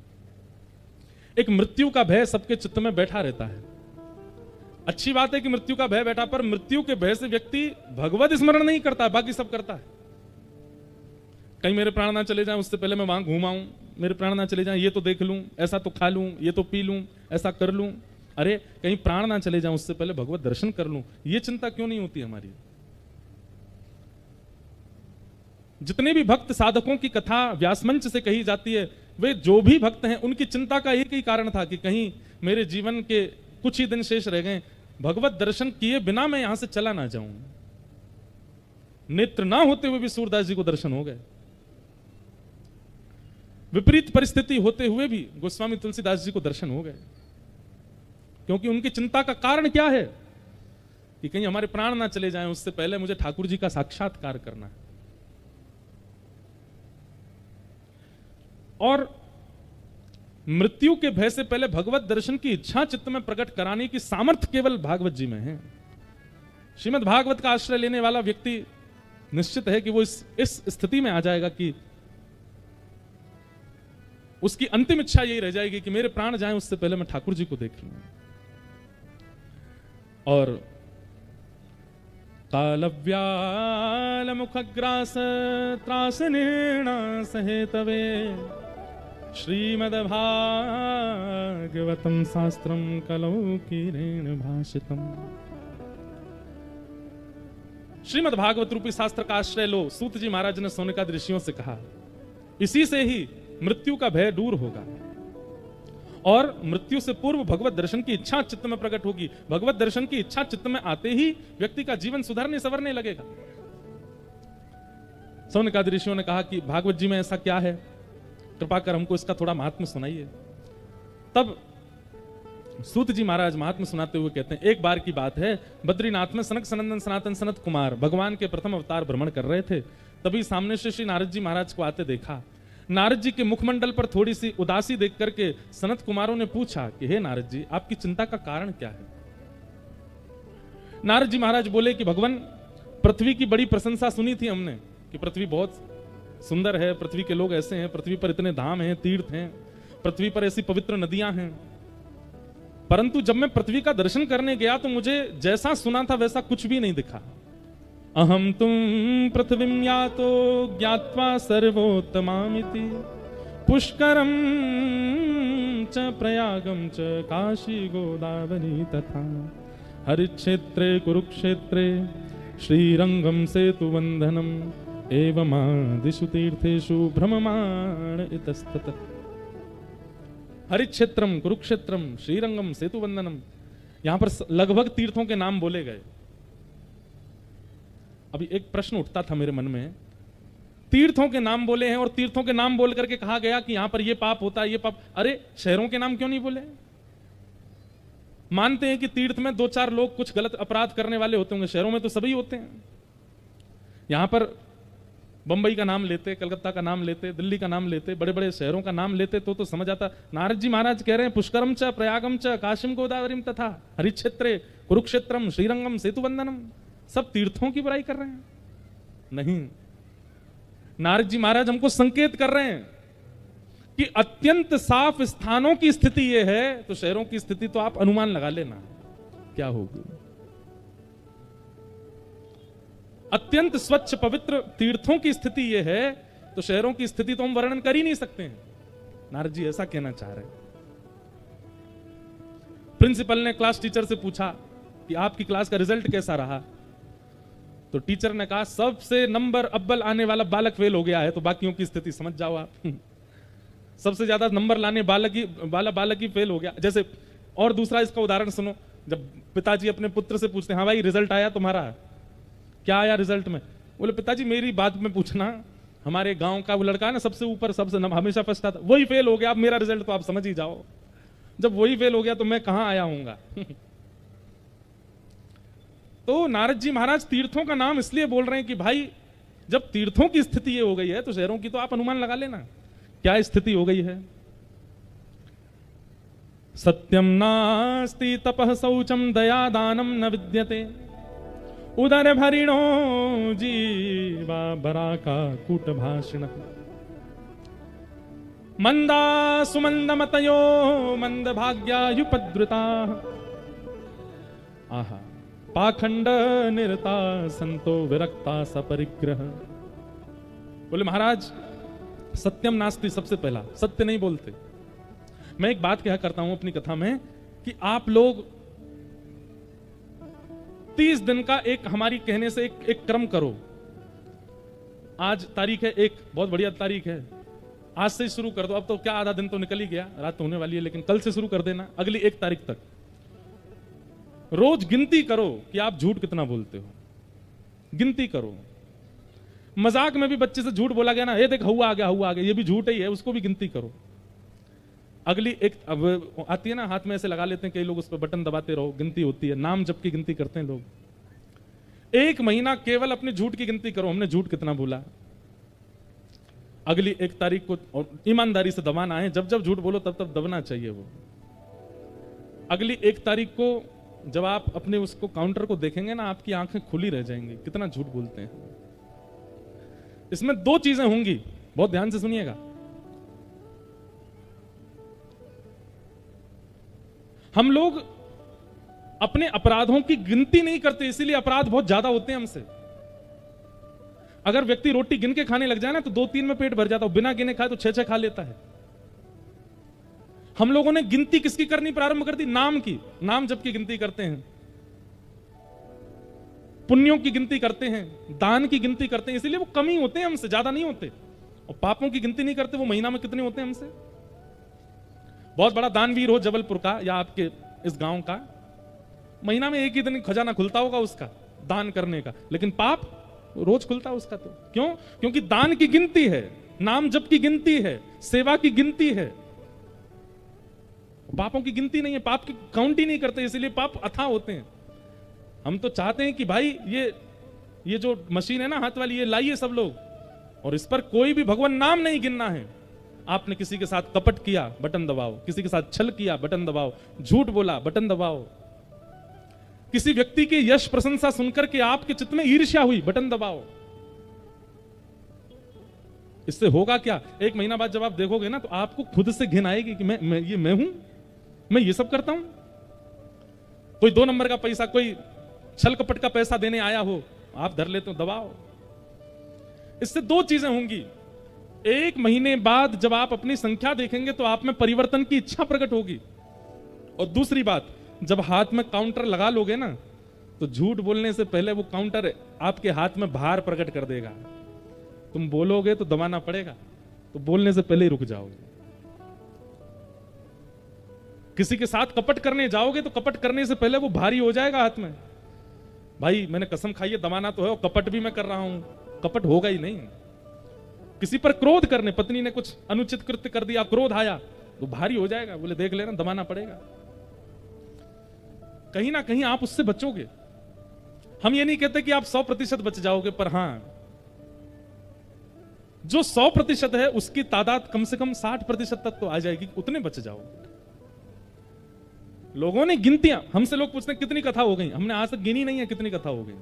एक मृत्यु का भय सबके चित्त में बैठा रहता है। अच्छी बात है कि मृत्यु का भय बैठा, पर मृत्यु के भय से व्यक्ति भगवत स्मरण नहीं करता, बाकी सब करता है। कहीं मेरे प्राण ना चले जाएं, उससे पहले मैं वहां घूमाऊं, मेरे प्राण ना चले जाएं, ये तो देख लूं, ऐसा तो खा लूं, ये तो पी लूं, ऐसा कर लूं। अरे कहीं प्राण ना चले जाएं, उससे पहले भगवत दर्शन कर लूं, ये चिंता क्यों नहीं होती हमारी? जितने भी भक्त साधकों की कथा व्यासमंच से कही जाती है, वे जो भी भक्त हैं उनकी चिंता का एक ही कारण था कि कहीं मेरे जीवन के कुछ ही दिन शेष रह गए, भगवत दर्शन किए बिना मैं यहां से चला ना जाऊं। नेत्र ना होते हुए भी सूरदास जी को दर्शन हो गए। विपरीत परिस्थिति होते हुए भी गोस्वामी तुलसीदास जी को दर्शन हो गए, क्योंकि उनकी चिंता का कारण क्या है कि कहीं हमारे प्राण ना चले जाएं, उससे पहले मुझे ठाकुर जी का साक्षात्कार करना है। और मृत्यु के भय से पहले भगवत दर्शन की इच्छा चित्त में प्रकट कराने की सामर्थ्य केवल भागवत जी में है। श्रीमद् भागवत का आश्रय लेने वाला व्यक्ति निश्चित है कि वो इस स्थिति में आ जाएगा कि उसकी अंतिम इच्छा यही रह जाएगी कि मेरे प्राण जाएं, उससे पहले मैं ठाकुर जी को देख लूं। और कालव्याल मुखग्रास त्रास निर्णा सहेतवे श्रीमद्भागवतम शास्त्रम कलौ कीरेण भाषितम। श्रीमद्भागवत रूपी शास्त्र का आश्रय लो, सूत जी महाराज ने सौनकादि ऋषियों से कहा। इसी से ही मृत्यु का भय दूर होगा और मृत्यु से पूर्व भगवत दर्शन की इच्छा चित्त में प्रकट होगी। भगवत दर्शन की इच्छा चित्त में आते ही व्यक्ति का जीवन सुधरने संवरने लगेगा। सौनकादि ऋषियों ने कहा कि भागवत जी में ऐसा क्या है, कृपा कर हमको इसका थोड़ा महात्म्य सुनाइए। तब सूत जी महाराज महात्म्य सुनाते हुए कहते हैं, एक बार की बात है, बद्रीनाथ में सनक सनंदन सनातन सनत कुमार भगवान के प्रथम अवतार भ्रमण कर रहे थे। तभी सामने से श्री नारद जी महाराज को आते देखा। नारद जी के मुखमंडल पर थोड़ी सी उदासी देख करके सनत कुमारों ने पूछा कि हे नारद जी, आपकी चिंता का कारण क्या है? नारद जी महाराज बोले कि भगवान, पृथ्वी की बड़ी प्रशंसा सुनी थी हमने कि पृथ्वी बहुत सुंदर है, पृथ्वी के लोग ऐसे हैं, पृथ्वी पर इतने धाम हैं, तीर्थ हैं, पृथ्वी पर ऐसी पवित्र नदियां हैं। परंतु जब मैं पृथ्वी का दर्शन करने गया तो मुझे जैसा सुना था वैसा कुछ भी नहीं दिखा। अहम तुम पृथ्वीं यातो ज्ञात्वा सर्वोत्तमामिति पुष्करम च प्रयागम च काशी गोदावरी तथा हरिक्षेत्रे कुरुक्षेत्रे श्रीरंगम सेतुवंदनम एवमादिषु तीर्थेषु भ्रममाण इतस्ततः। हरिक्षेत्रम कुरुक्षेत्रम श्रीरंगम सेतुवंदनम, यहां पर लगभग तीर्थों के नाम बोले गए। अभी एक प्रश्न उठता था मेरे मन में, तीर्थों के नाम बोले हैं और तीर्थों के नाम बोल करके कहा गया कि यहां पर ये पाप होता है, ये पाप, अरे शहरों के नाम क्यों नहीं बोले? मानते हैं कि तीर्थ में 2-4 लोग कुछ गलत अपराध करने वाले होते होंगे, शहरों में तो सभी होते हैं। यहां पर बंबई का नाम लेते, कलकत्ता का नाम लेते, दिल्ली का नाम लेते, बड़े बड़े शहरों का नाम लेते तो समझ आता। नारद जी महाराज कह रहे हैं पुष्करम च प्रयागम च काशिम गोदावरीम तथा हरिक्षेत्रे कुरुक्षेत्रम श्रीरंगम सेतुबंधनम, सब तीर्थों की बुराई कर रहे हैं? नहीं, नारद जी महाराज हमको संकेत कर रहे हैं कि अत्यंत साफ स्थानों की स्थिति यह है, तो शहरों की स्थिति तो आप अनुमान लगा लेना क्या होगी। अत्यंत स्वच्छ पवित्र तीर्थों की स्थिति यह है, तो शहरों की स्थिति तो हम वर्णन कर ही नहीं सकते हैं। नारद जी ऐसा कहना चाह रहे हैं। प्रिंसिपल ने क्लास टीचर से पूछा कि आपकी क्लास का रिजल्ट कैसा रहा, तो टीचर ने कहा सबसे नंबर अव्वल आने वाला बालक फेल हो गया है, तो बाकियों की स्थिति समझ जाओ आप। सबसे ज्यादा नंबर लाने बालक ही फेल हो गया। जैसे और दूसरा इसका उदाहरण सुनो, जब पिताजी अपने पुत्र से पूछते हैं, हाँ भाई रिजल्ट आया तुम्हारा, क्या आया रिजल्ट में? बोले पिताजी मेरी बात में पूछना, हमारे गांव का वो लड़का है ना सबसे ऊपर, सबसे हमेशा फर्स्ट आता, वही फेल हो गया, अब मेरा रिजल्ट तो आप समझ ही जाओ। जब वही फेल हो गया तो मैं कहां आया हूंगा। तो नारद जी महाराज तीर्थों का नाम इसलिए बोल रहे हैं कि भाई जब तीर्थों की स्थिति ये हो गई है, तो शहरों की तो आप अनुमान लगा लेना क्या स्थिति हो गई है। सत्यम नास्ति तपः शौचम दया दानम न विद्यते, उदर भरिणो जीवा बराका कूट भाषण, मंदा सुमंद मतयो मंद भाग्यायुपद्रुता, आहा पाखंड निरता संतो विरक्ता सपरिग्रह। बोले महाराज सत्यम नास्ति, सबसे पहला सत्य नहीं बोलते। मैं एक बात कहा करता हूं अपनी कथा में कि आप लोग 30 दिन का एक हमारी कहने से एक क्रम करो। आज तारीख है 1, बहुत बढ़िया तारीख है, आज से ही शुरू कर दो। अब तो क्या आधा दिन तो निकल ही गया, रात तो होने वाली है, लेकिन कल से शुरू कर देना अगली 1 तारीख तक। रोज गिनती करो कि आप झूठ कितना बोलते हो, गिनती करो। मजाक में भी बच्चे से झूठ बोला गया ना, ये देख हुआ आ गया, ये भी झूठ ही है, उसको भी गिनती करो। अगली एक अब आती है ना, हाथ में ऐसे लगा लेते हैं कई लोग, उस पर बटन दबाते रहो, गिनती होती है, नाम जप की गिनती करते हैं लोग। 1 महीना केवल अपने झूठ की गिनती करो, हमने झूठ कितना बोला। अगली 1 तारीख को और ईमानदारी से दबाना है, जब जब झूठ बोलो तब तब दबना चाहिए वो। अगली 1 तारीख को जब आप अपने उसको काउंटर को देखेंगे ना, आपकी आंखें खुली रह जाएंगी, कितना झूठ बोलते हैं। इसमें 2 चीजें होंगी, बहुत ध्यान से सुनिएगा। हम लोग अपने अपराधों की गिनती नहीं करते, इसीलिए अपराध बहुत ज्यादा होते हैं हमसे। अगर व्यक्ति रोटी गिन के खाने लग जाए ना, तो 2-3 में पेट भर जाता है, बिना गिने खाए तो 6-6 खा लेता है। हम लोगों ने गिनती किसकी करनी प्रारंभ कर दी? नाम की, नाम जप की गिनती करते हैं, पुण्यों की गिनती करते हैं, दान की गिनती करते हैं, इसीलिए वो कम ही होते हैं हमसे, ज्यादा नहीं होते। और पापों की गिनती नहीं करते, वो महीना में कितने होते हैं हमसे। बहुत बड़ा दानवीर हो जबलपुर का या आपके इस गांव का, महीना में 1 ही दिन खजाना खुलता होगा उसका दान करने का, लेकिन पाप रोज खुलता है उसका। तो क्यों? क्योंकि दान की गिनती है, नाम जप की गिनती है, सेवा की गिनती है, पापों की गिनती नहीं है। पाप की काउंट ही नहीं करते, इसीलिए पाप अथाह होते हैं। हम तो चाहते हैं कि भाई ये जो मशीन है ना हाथ वाली, ये लाइए सब लोग, और इस पर कोई भी भगवान नाम नहीं गिनना है। आपने किसी के साथ कपट किया, बटन दबाओ, किसी के साथ छल किया, बटन दबाओ, झूठ बोला, बटन दबाओ, किसी व्यक्ति की यश प्रशंसा सुनकर के आपके चित्त में ईर्ष्या हुई, बटन दबाओ। इससे होगा क्या? 1 महीना बाद जब आप देखोगे ना, तो आपको खुद से घिन आएगी कि मैं हूं, मैं ये सब करता हूं। कोई 2 नंबर का पैसा, कोई छल कपट का पैसा देने आया हो, आप धर लेते हो, दबाओ। इससे 2 चीजें होंगी। 1 महीने बाद जब आप अपनी संख्या देखेंगे तो आप में परिवर्तन की इच्छा प्रकट होगी, और दूसरी बात, जब हाथ में काउंटर लगा लोगे ना, तो झूठ बोलने से पहले वो काउंटर आपके हाथ में भार प्रकट कर देगा। तुम बोलोगे तो दबाना पड़ेगा, तो बोलने से पहले ही रुक जाओगे। किसी के साथ कपट करने जाओगे तो कपट करने से पहले वो भारी हो जाएगा हाथ में। भाई मैंने कसम खाई है दबाना तो है, और कपट भी मैं कर रहा हूं, कपट होगा ही नहीं। किसी पर क्रोध करने, पत्नी ने कुछ अनुचित कृत्य कर दिया, क्रोध आया तो भारी हो जाएगा, बोले देख लेना दबाना पड़ेगा। कहीं ना कहीं आप उससे बचोगे। हम ये नहीं कहते कि आप 100% बच जाओगे, पर हां जो 100% है उसकी तादाद कम से कम 60% तक तो आ जाएगी, उतने बच जाओ। लोगों ने गिनतियां, हमसे लोग पूछते हैं कितनी कथा हो गई, हमने आज तक गिनी नहीं है कितनी कथा हो गई,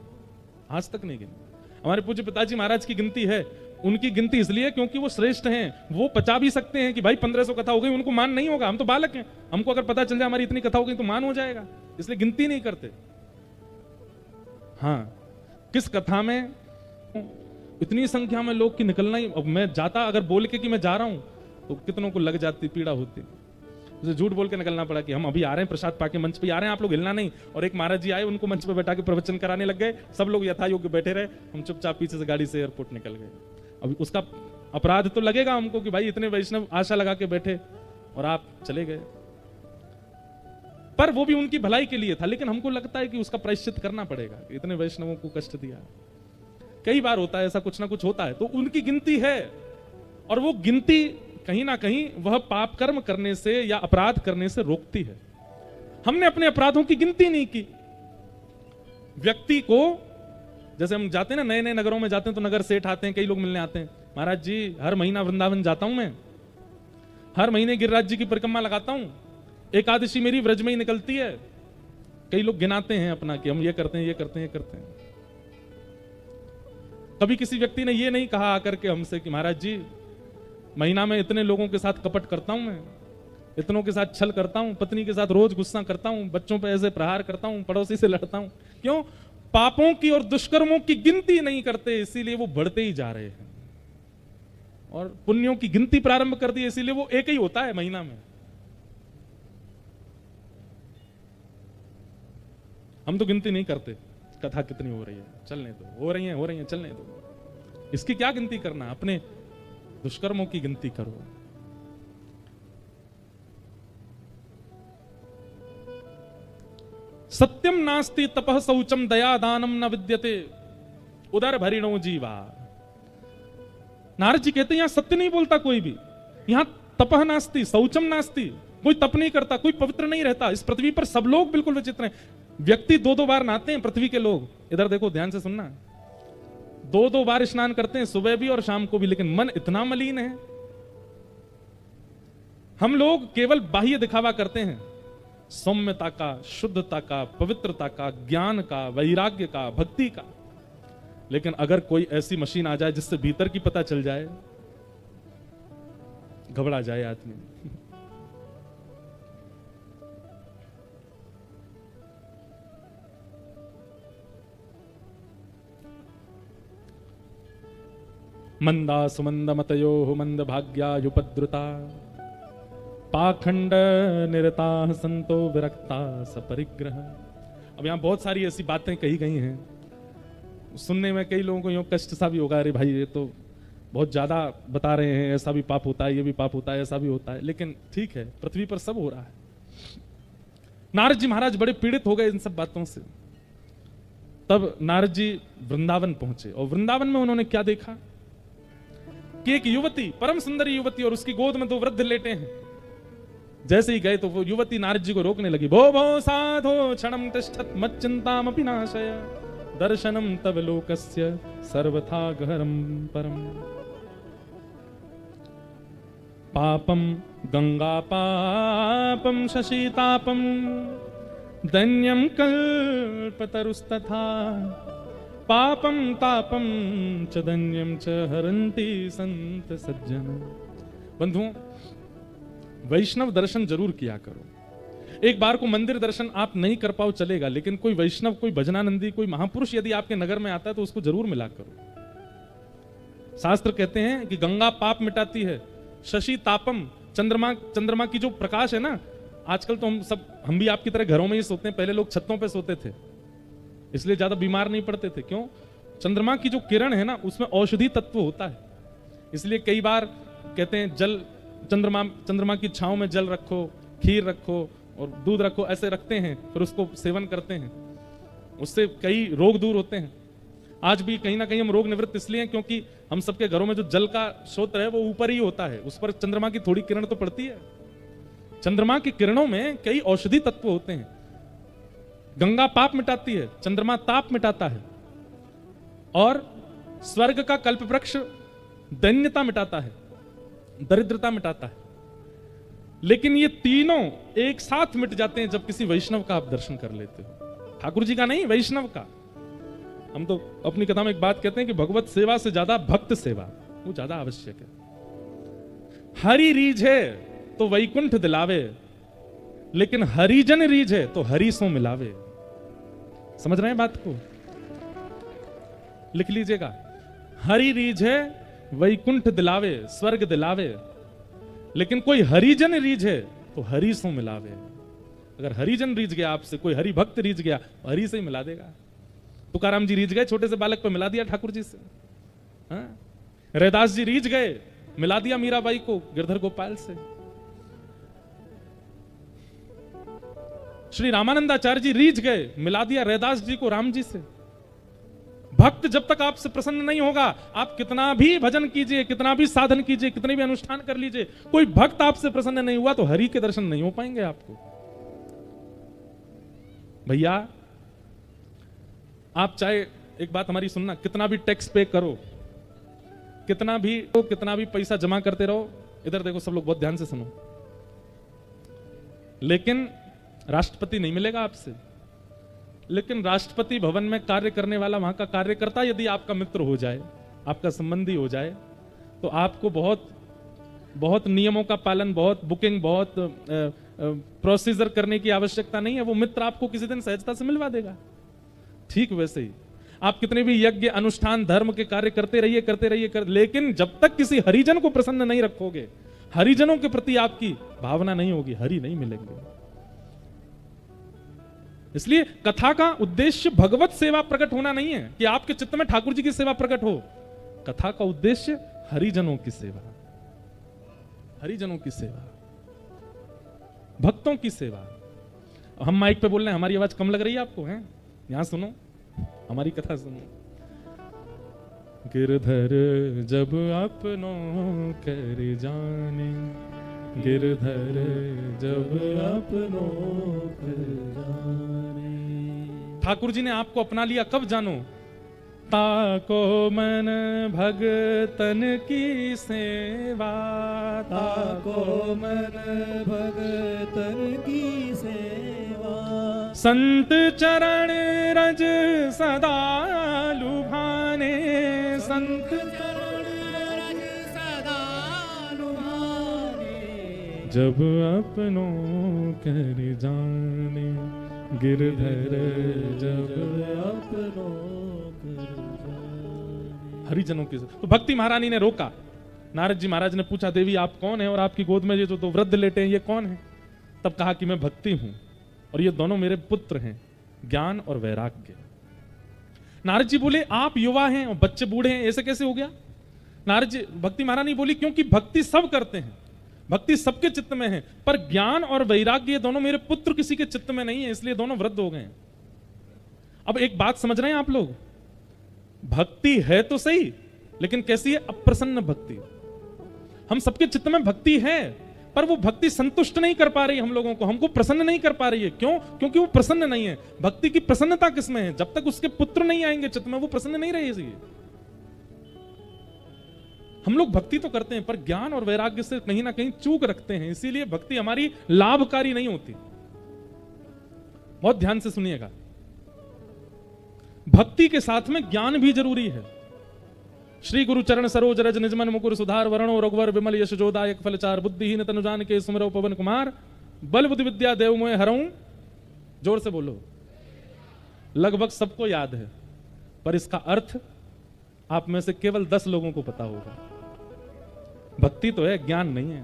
आज तक नहीं गिनी। हमारे पूज्य पिताजी महाराज की गिनती है, उनकी गिनती इसलिए क्योंकि वो श्रेष्ठ हैं, वो पचा भी सकते हैं कि भाई 1500 कथा हो गई, उनको मान नहीं होगा, हम तो बालक हैं, हमको अगर पता चल जाए हमारी इतनी कथा हो गई तो मान हो जाएगा, इसलिए गिनती नहीं करते। हाँ, किस कथा में इतनी संख्या में लोग की निकलना ही, अब मैं जाता अगर बोल के कि मैं जा रहा हूं तो कितनों को लग जाती, पीड़ा होती। उसे झूठ बोल के निकलना पड़ा कि हम अभी आ रहे हैं, प्रसाद पाके मंच पे आ रहे हैं, आप लोग हिलना नहीं। और एक महाराज जी आए, उनको मंच पे बैठा के प्रवचन कराने लग गए, सब लोग यथा योग्य बैठे रहे, हम चुपचाप पीछे से गाड़ी से एयरपोर्ट निकल गए। अभी उसका अपराध तो लगेगा हमको कि भाई इतने वैष्णव आशा लगा के बैठे और आप चले गए, पर वो भी उनकी भलाई के लिए था। लेकिन हमको लगता है कि उसका प्रायश्चित करना पड़ेगा, इतने वैष्णवों को कष्ट दिया। कई बार होता है ऐसा, कुछ ना कुछ होता है, तो उनकी गिनती है, और वो गिनती कहीं ना कहीं वह पाप कर्म करने से या अपराध करने से रोकती है। हमने अपने अपराधों की गिनती नहीं की। व्यक्ति को, जैसे हम जाते हैं ना, नए नए नगरों में जाते हैं तो नगर सेठ आते हैं, कई लोग मिलने आते हैं, महाराज जी हर महीना वृंदावन जाता हूं मैं, हर महीने गिरिराज जी की परिक्रमा लगाता हूं, एकादशी मेरी व्रज में ही निकलती है। कई लोग गिनाते हैं अपना कि हम ये करते हैं, ये करते हैं, ये करते हैं। कभी किसी व्यक्ति ने ये नहीं कहा आकर के हमसे कि महाराज जी महीना में इतने लोगों के साथ कपट करता हूं मैं, इतनों के साथ छल करता हूं, पत्नी के साथ रोज गुस्सा करता हूं, बच्चों पे ऐसे प्रहार करता हूं, पड़ोसी से लड़ता हूं। क्यों? पापों की और दुष्कर्मों की गिनती नहीं करते, इसीलिए वो बढ़ते ही जा रहे हैं। और पुण्यों की गिनती प्रारंभ कर दी, इसीलिए वो एक ही होता है महीना में। हम तो गिनती नहीं करते, कथा कितनी हो रही है, चलने दो, हो रही है, चलने दो। इसकी क्या गिनती करना, अपने दुष्कर्मों की गिनती करो। सत्यम नास्ति तपः शौचम दया दानम न विद्यते उदर भरिणो जीवा। नारद जी कहते हैं यहां सत्य नहीं बोलता कोई भी, यहां तपः नास्ति, शौचम नास्ति, कोई तप नहीं करता, कोई पवित्र नहीं रहता। इस पृथ्वी पर सब लोग बिल्कुल विचित्र हैं। व्यक्ति 2-2 बार नहाते हैं पृथ्वी के लोग, इधर देखो ध्यान से सुनना, 2-2 बार स्नान करते हैं, सुबह भी और शाम को भी, लेकिन मन इतना मलिन है। हम लोग केवल बाह्य दिखावा करते हैं, सौम्यता का, शुद्धता का, पवित्रता का, ज्ञान का, वैराग्य का, भक्ति का। लेकिन अगर कोई ऐसी मशीन आ जाए जिससे भीतर की पता चल जाए, घबरा जाए आदमी। मंदा सुमंद मतयो मंद भाग्यायुपद्रुता पाखंड निरता संतो विरक्ता सपरिग्रह। अब यहां बहुत सारी ऐसी बातें कही गई हैं, सुनने में कई लोगों को यूं कष्ट सा भी होगा, अरे भाई ये तो बहुत ज्यादा बता रहे हैं, ऐसा भी पाप होता है, ये भी पाप होता है, ऐसा भी होता है। लेकिन ठीक है, पृथ्वी पर सब हो रहा है। नारद जी महाराज बड़े पीड़ित हो गए इन सब बातों से। तब नारद जी वृंदावन पहुंचे, और वृंदावन में उन्होंने क्या देखा कि एक युवती, परम सुंदरी युवती, और उसकी गोद में 2 वृद्ध लेटे हैं। जैसे ही गए तो वो युवती नारद जी को रोकने लगी। भो भो साधो क्षणम तिष्ठत मच्चिंतामपि नाशय दर्शनम तव लोकस्य सर्वथा गहरम परम। पापम गंगा पापम शशीतापम दैन्यम कल्पतरुस्तथा पापम तापम च दैन्यम च हरन्ति संत सज्जन। बंधुओं, वैष्णव दर्शन जरूर किया करो। एक बार को मंदिर दर्शन आप नहीं कर पाओ चलेगा, लेकिन कोई वैष्णव, कोई भजनानंदी, कोई महापुरुष यदि आपके नगर में आता है तो उसको जरूर मिला करो। शास्त्र कहते हैं कि गंगा पाप मिटाती है, शशि तापम, चंद्रमा की जो प्रकाश है ना, आजकल तो हम भी आपकी तरह घरों में ही सोते हैं, पहले लोग छतों पे सोते थे, इसलिए ज्यादा बीमार नहीं पड़ते थे। क्यों? चंद्रमा की जो किरण है ना, उसमें औषधि तत्व होता है। इसलिए कई बार कहते हैं जल, चंद्रमा की छांव में जल रखो, खीर रखो, और दूध रखो, ऐसे रखते हैं, फिर उसको सेवन करते हैं, उससे कई रोग दूर होते हैं। आज भी कहीं ना कहीं हम रोग निवृत्त इसलिए हैं क्योंकि हम सबके घरों में जो जल का स्रोत है वो ऊपर ही होता है, उस पर चंद्रमा की थोड़ी किरण तो पड़ती है। चंद्रमा की किरणों में कई औषधि तत्व होते हैं। गंगा पाप मिटाती है, चंद्रमा ताप मिटाता है, और स्वर्ग का कल्प वृक्ष दैन्यता मिटाता है, दरिद्रता मिटाता है। लेकिन ये तीनों एक साथ मिट जाते हैं जब किसी वैष्णव का आप दर्शन कर लेते हो। ठाकुर जी का नहीं, वैष्णव का। हम तो अपनी कथा में एक बात कहते हैं कि भगवत सेवा से ज्यादा भक्त सेवा वो ज्यादा आवश्यक है। हरि रीझे तो वैकुंठ दिलावे, लेकिन हरिजन रीझे तो हरि सो मिलावे। समझ रहे हैं बात को? लिख लीजिएगा, हरि रीझे वैकुंठ दिलावे, स्वर्ग दिलावे, लेकिन कोई हरिजन रीझे तो हरि सो मिलावे। अगर हरिजन रीझ गया आपसे, कोई हरि भक्त रीझ गया, हरि से ही मिला देगा। तुकाराम जी रीझ गए, छोटे से बालक पे मिला दिया ठाकुर जी से। रैदास जी रीझ गए, मिला दिया मीराबाई को गिरधर गोपाल से। श्री रामानंदाचार्य जी रीझ गए, मिला दिया रैदास जी को राम जी से। भक्त जब तक आपसे प्रसन्न नहीं होगा, आप कितना भी भजन कीजिए, कितना भी साधन कीजिए, कितने भी अनुष्ठान कर लीजिए, कोई भक्त आपसे प्रसन्न नहीं हुआ तो हरि के दर्शन नहीं हो पाएंगे आपको। भैया आप चाहे एक बात हमारी सुनना, कितना भी टैक्स पे करो, कितना भी पैसा जमा करते रहो, इधर देखो सब लोग बहुत ध्यान से सुनो, लेकिन राष्ट्रपति नहीं मिलेगा आपसे। लेकिन राष्ट्रपति भवन में कार्य करने वाला वहां का कार्यकर्ता यदि आपका मित्र हो जाए, आपका संबंधी हो जाए, तो आपको बहुत बहुत नियमों का पालन, बहुत बुकिंग, बहुत प्रोसीजर करने की आवश्यकता नहीं है। वो मित्र आपको किसी दिन सहजता से मिलवा देगा। ठीक वैसे ही आप कितने भी यज्ञ अनुष्ठान धर्म के कार्य करते रहिए, लेकिन जब तक किसी हरिजन को प्रसन्न नहीं रखोगे, हरिजनों के प्रति आपकी भावना नहीं होगी, हरि नहीं मिलेंगे। इसलिए कथा का उद्देश्य भगवत सेवा प्रकट होना नहीं है कि आपके चित्त में ठाकुर जी की सेवा प्रकट हो। कथा का उद्देश्य हरिजनों की सेवा, हरिजनों की सेवा, भक्तों की सेवा। हम माइक पे बोल रहे हैं, हमारी आवाज कम लग रही है आपको? हैं यहां सुनो, हमारी कथा सुनो। गिरधर जब अपनों कर जाने, गिरधर जब अपनों कर जाने। ठाकुर जी ने आपको अपना लिया कब जानो? ताको मन भगतन की सेवा, ताको मन भगतन की सेवा, संत चरण रज सदा लुभाने, संत चरण रज सदा लुभाने। जब अपनों कर जाने, गिरधर जब अपनों कर जाने। हरिजनों की। तो भक्ति महारानी ने रोका। नारद जी महाराज ने पूछा, देवी आप कौन है, और आपकी गोद में ये जो दो वृद्ध लेटे हैं ये कौन है? तब कहा कि मैं भक्ति हूं और ये दोनों मेरे पुत्र हैं, ज्ञान और वैराग्य। नारद जी बोले, आप युवा हैं और बच्चे बूढ़े हैं, ऐसे कैसे हो गया? नारद जी, भक्ति महारानी बोली, क्योंकि भक्ति सब करते हैं, भक्ति सबके चित्त में है, पर ज्ञान और वैराग्य ये दोनों मेरे पुत्र किसी के चित्त में नहीं है, इसलिए दोनों वृद्ध हो गए। अब एक बात समझ रहे हैं आप लोग? भक्ति है तो सही, लेकिन कैसी है? अप्रसन्न भक्ति। हम सबके चित्त में भक्ति है, पर वो भक्ति संतुष्ट नहीं कर पा रही हम लोगों को, हमको प्रसन्न नहीं कर पा रही है। क्यों? क्योंकि वो प्रसन्न नहीं है। भक्ति की प्रसन्नता किसमें है? जब तक उसके पुत्र नहीं आएंगे चित्त में, वो प्रसन्न नहीं रहेगी। हम लोग भक्ति तो करते हैं, पर ज्ञान और वैराग्य से कहीं ना कहीं चूक रखते हैं, इसीलिए भक्ति हमारी लाभकारी नहीं होती। बहुत ध्यान से सुनिएगा, भक्ति के साथ में ज्ञान भी जरूरी है। श्री गुरु चरण सरोज रज निजमन मुकुर सुधार, वरणो रघुवर विमल यश जोदायक फलचार, बुद्धिहीन तनु जान के सुमिरौ पवन कुमार, बल बुद्धि विद्या देव मोहि हरऊं। जोर से बोलो। लगभग सबको याद है, पर इसका अर्थ आप में से केवल 10 लोगों को पता होगा। भक्ति तो है, ज्ञान नहीं है।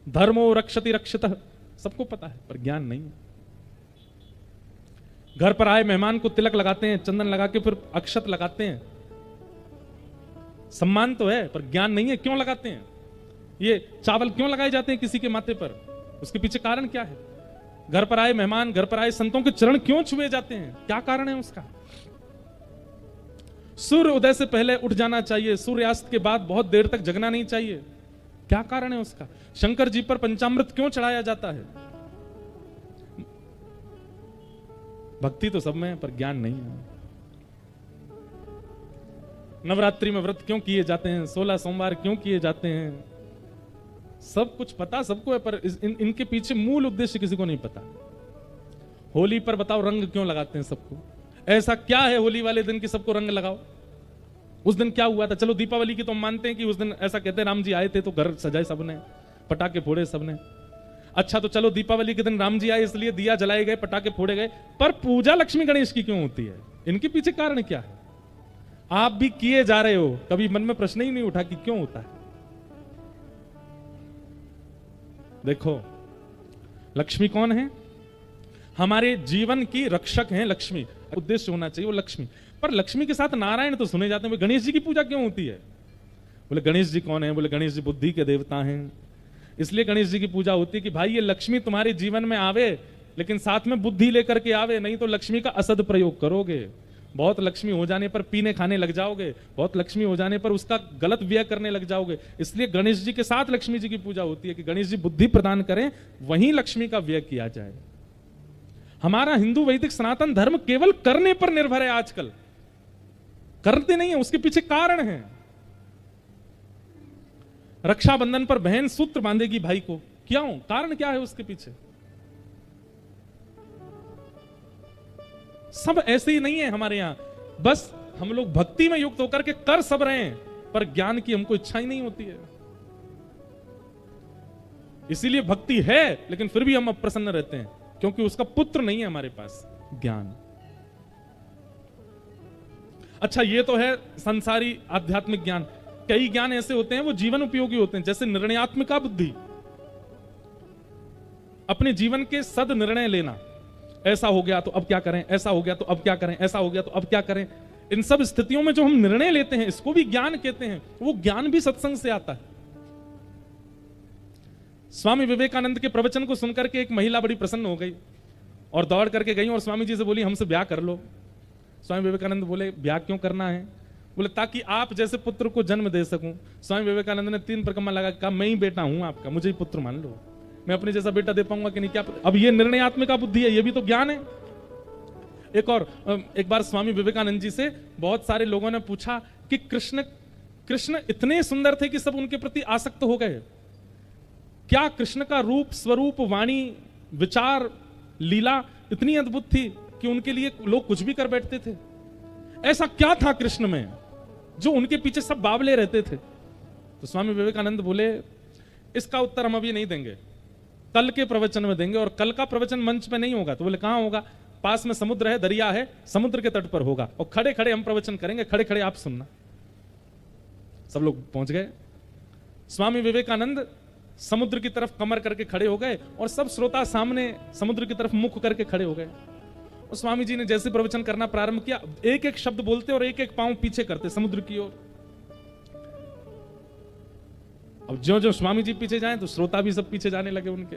धर्मो रक्षति रक्षितः सबको पता है, पर ज्ञान नहीं है। घर पर आए मेहमान को तिलक लगाते हैं, चंदन लगा के फिर अक्षत लगाते हैं, सम्मान तो है पर ज्ञान नहीं है। क्यों लगाते हैं? ये चावल क्यों लगाए जाते हैं किसी के माथे पर? उसके पीछे कारण क्या है? घर पर आए मेहमान, घर पर आए संतों के चरण क्यों छुए जाते हैं? क्या कारण है उसका? सूर्य उदय से पहले उठ जाना चाहिए, सूर्यास्त के बाद बहुत देर तक जगना नहीं चाहिए। क्या कारण है उसका? शंकर जी पर पंचामृत क्यों चढ़ाया जाता है? भक्ति तो सब में है, पर ज्ञान नहीं है। नवरात्रि में व्रत क्यों किए जाते हैं? 16 सोमवार क्यों किए जाते हैं? सब कुछ पता सबको है, पर इनके पीछे मूल उद्देश्य किसी को नहीं पता। होली पर बताओ रंग क्यों लगाते हैं सबको? ऐसा क्या है होली वाले दिन कि सबको रंग लगाओ? उस दिन क्या हुआ था? चलो दीपावली की तो हम मानते हैं कि उस दिन ऐसा कहते हैं राम जी आए थे तो घर सजाए सबने, पटाखे फोड़े सबने। अच्छा तो चलो दीपावली के दिन राम जी आए इसलिए दिया जलाए गए, पटाखे फोड़े गए, पर पूजा लक्ष्मी गणेश की क्यों होती है? इनके पीछे कारण क्या है? आप भी किए जा रहे हो, कभी मन में प्रश्न ही नहीं उठा कि क्यों होता है? देखो, लक्ष्मी कौन है? हमारे जीवन की रक्षक हैं लक्ष्मी। उद्देश्य होना चाहिए वो लक्ष्मी। पर लक्ष्मी के साथ नारायण तो सुने जाते हैं। गणेश जी की पूजा क्यों होती है? बोले गणेश जी कौन है? बोले गणेश जी बुद्धि के देवता हैं, इसलिए गणेश जी की पूजा होती है कि भाई ये लक्ष्मी तुम्हारे जीवन में आवे, लेकिन साथ में बुद्धि लेकर के आवे, नहीं तो लक्ष्मी का असद प्रयोग करोगे। बहुत लक्ष्मी हो जाने पर पीने खाने लग जाओगे, बहुत लक्ष्मी हो जाने पर उसका गलत व्यय करने लग जाओगे। इसलिए गणेश जी के साथ लक्ष्मी जी की पूजा होती है कि गणेश जी बुद्धि प्रदान करें, वहीं लक्ष्मी का व्यय किया जाए। हमारा हिंदू वैदिक सनातन धर्म केवल करने पर निर्भर है। आजकल करते नहीं है, उसके पीछे कारण है। रक्षाबंधन पर बहन सूत्र बांधेगी भाई को, क्यों? कारण क्या है उसके पीछे? सब ऐसे ही नहीं है हमारे यहां। बस हम लोग भक्ति में युक्त होकर के कर सब रहे हैं, पर ज्ञान की हमको इच्छा ही नहीं होती है। इसीलिए भक्ति है लेकिन फिर भी हम अप्रसन्न रहते हैं, क्योंकि उसका पुत्र नहीं है हमारे पास, ज्ञान। अच्छा ये तो है संसारी आध्यात्मिक ज्ञान। कई ज्ञान ऐसे होते हैं वो जीवन उपयोगी होते हैं, जैसे निर्णयात्मिका बुद्धि, अपने जीवन के सद निर्णय लेना। ऐसा हो गया तो अब क्या करें, ऐसा हो गया तो अब क्या करें, ऐसा हो गया तो अब क्या करें। इन सब स्थितियों में जो हम निर्णय लेते हैं इसको भी ज्ञान कहते हैं। वो ज्ञान भी सत्संग से आता है। स्वामी विवेकानंद के प्रवचन को सुनकर के एक महिला बड़ी प्रसन्न हो गई और दौड़ करके गई और स्वामी जी से बोली हमसे ब्याह कर लो। स्वामी विवेकानंद बोले ब्याह क्यों करना है? बोले ताकि आप जैसे पुत्र को जन्म दे सकूं। स्वामी विवेकानंद ने 3 परिक्रमा लगा, कहा मैं ही बेटा हूं आपका, मुझे ही पुत्र मान लो, मैं अपने जैसा बेटा दे पाऊंगा कि नहीं क्या। अब ये निर्णयात्मिका बुद्धि है, ये भी तो ज्ञान है। एक बार स्वामी विवेकानंद जी से बहुत सारे लोगों ने पूछा कि कृष्ण इतने सुंदर थे कि सब उनके प्रति आसक्त हो गए। क्या कृष्ण का रूप, स्वरूप, वाणी, विचार, लीला इतनी अद्भुत थी कि उनके लिए लोग कुछ भी कर बैठते थे? ऐसा क्या था कृष्ण में जो उनके पीछे सब बावले रहते थे? तो स्वामी विवेकानंद बोले इसका उत्तर हम अभी नहीं देंगे, कल के प्रवचन में देंगे। और कल का प्रवचन मंच पे नहीं होगा। तो बोले कहां होगा? पास में समुद्र है, दरिया है, समुद्र के तट पर होगा, और खड़े खड़े हम प्रवचन करेंगे, खड़े खड़े आप सुनना। सब लोग पहुंच गए। स्वामी विवेकानंद समुद्र की तरफ कमर करके खड़े हो गए और सब श्रोता सामने समुद्र की तरफ मुख करके खड़े हो गए। और स्वामी जी ने जैसे प्रवचन करना प्रारंभ किया, एक एक शब्द बोलते और एक एक पांव पीछे करते समुद्र की ओर। अब जो जो स्वामी जी पीछे जाएं तो श्रोता भी सब पीछे जाने लगे उनके।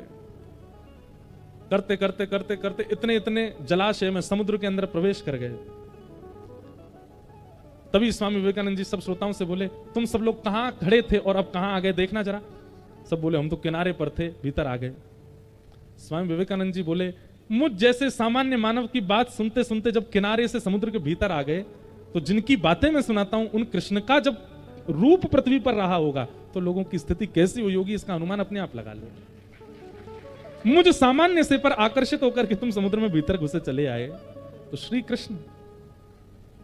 करते करते करते करते इतने जलाशय में, समुद्र के अंदर प्रवेश कर गए। तभी स्वामी विवेकानंद जी सब श्रोताओं से बोले तुम सब लोग कहां खड़े थे और अब कहां आ गए, देखना जरा। सब बोले हम तो किनारे पर थे, भीतर आ गए। स्वामी विवेकानंद जी बोले मुझ जैसे सामान्य मानव की बात सुनते सुनते जब किनारे से समुद्र के भीतर आ गए, तो जिनकी बातें मैं सुनाता हूं उन कृष्ण का जब रूप पृथ्वी पर रहा होगा तो लोगों की स्थिति कैसी हुई होगी, इसका अनुमान अपने आप लगा लो। मुझ सामान्य से पर आकर्षित होकर के तुम समुद्र में भीतर घुसे चले आए, तो श्री कृष्ण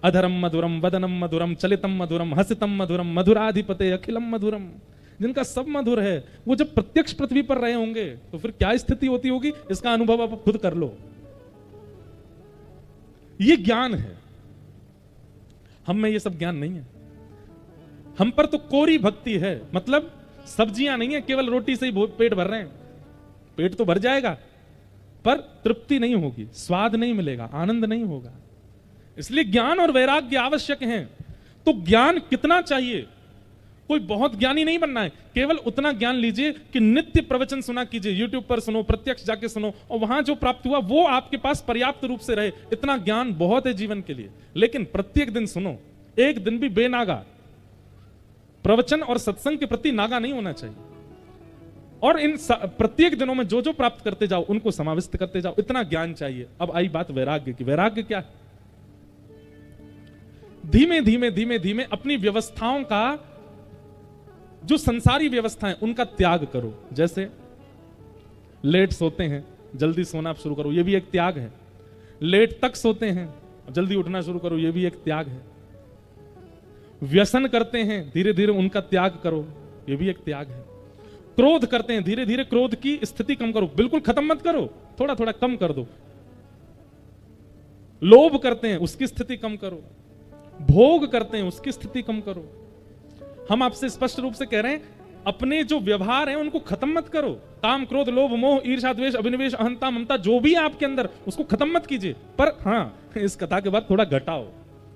अधरम मधुरम वदनम मधुरम चलितम मधुरम हसितम मधुरम मधुराधिपते अखिलम मधुरम, जिनका सब मधुर है, वो जब प्रत्यक्ष पृथ्वी पर रहे होंगे तो फिर क्या स्थिति होती होगी, इसका अनुभव आप खुद कर लो। ये ज्ञान है। हम में ये सब ज्ञान नहीं है। हम पर तो कोरी भक्ति है, मतलब सब्जियां नहीं है, केवल रोटी से ही पेट भर रहे हैं। पेट तो भर जाएगा पर तृप्ति नहीं होगी, स्वाद नहीं मिलेगा, आनंद नहीं होगा। इसलिए ज्ञान और वैराग्य आवश्यक हैं। तो ज्ञान कितना चाहिए कोई बहुत ज्ञानी नहीं बनना है, केवल उतना ज्ञान लीजिए कि नित्य प्रवचन सुना कीजिए, यूट्यूब पर सुनो, प्रत्यक्ष जाके सुनो, और वहां जो प्राप्त हुआ वो आपके पास पर्याप्त रूप से रहे। इतना ज्ञान बहुत है जीवन के लिए। लेकिन प्रत्येक दिन सुनो, एक दिन भी बेनागा। प्रवचन और सत्संग के प्रति नागा नहीं होना चाहिए। और इन प्रत्येक दिनों में जो जो प्राप्त करते जाओ उनको समाविष्ट करते जाओ, इतना ज्ञान चाहिए। अब आई बात वैराग्य की। वैराग्य क्या है? धीमे धीमे धीमे धीमे अपनी व्यवस्थाओं का, जो संसारी व्यवस्थाएं, उनका त्याग करो। जैसे लेट सोते हैं, जल्दी सोना शुरू करो, यह भी एक त्याग है। लेट तक सोते हैं, जल्दी उठना शुरू करो, यह भी एक त्याग है। व्यसन करते हैं, धीरे धीरे उनका त्याग करो, यह भी एक त्याग है। क्रोध करते हैं, धीरे धीरे क्रोध की स्थिति कम करो, बिल्कुल खत्म मत करो, थोड़ा थोड़ा कम कर दो। लोभ करते हैं, उसकी स्थिति कम करो। भोग करते हैं, उसकी स्थिति कम करो। हम आपसे स्पष्ट रूप से कह रहे हैं, अपने जो व्यवहार हैं उनको खत्म मत करो। काम, क्रोध, लोभ, मोह, ईर्ष्या, द्वेष, अभिनिवेश, अहंता, ममता, जो भी है आपके अंदर, उसको खत्म मत कीजिए। पर हां, इस कथा के बाद थोड़ा घटाओ,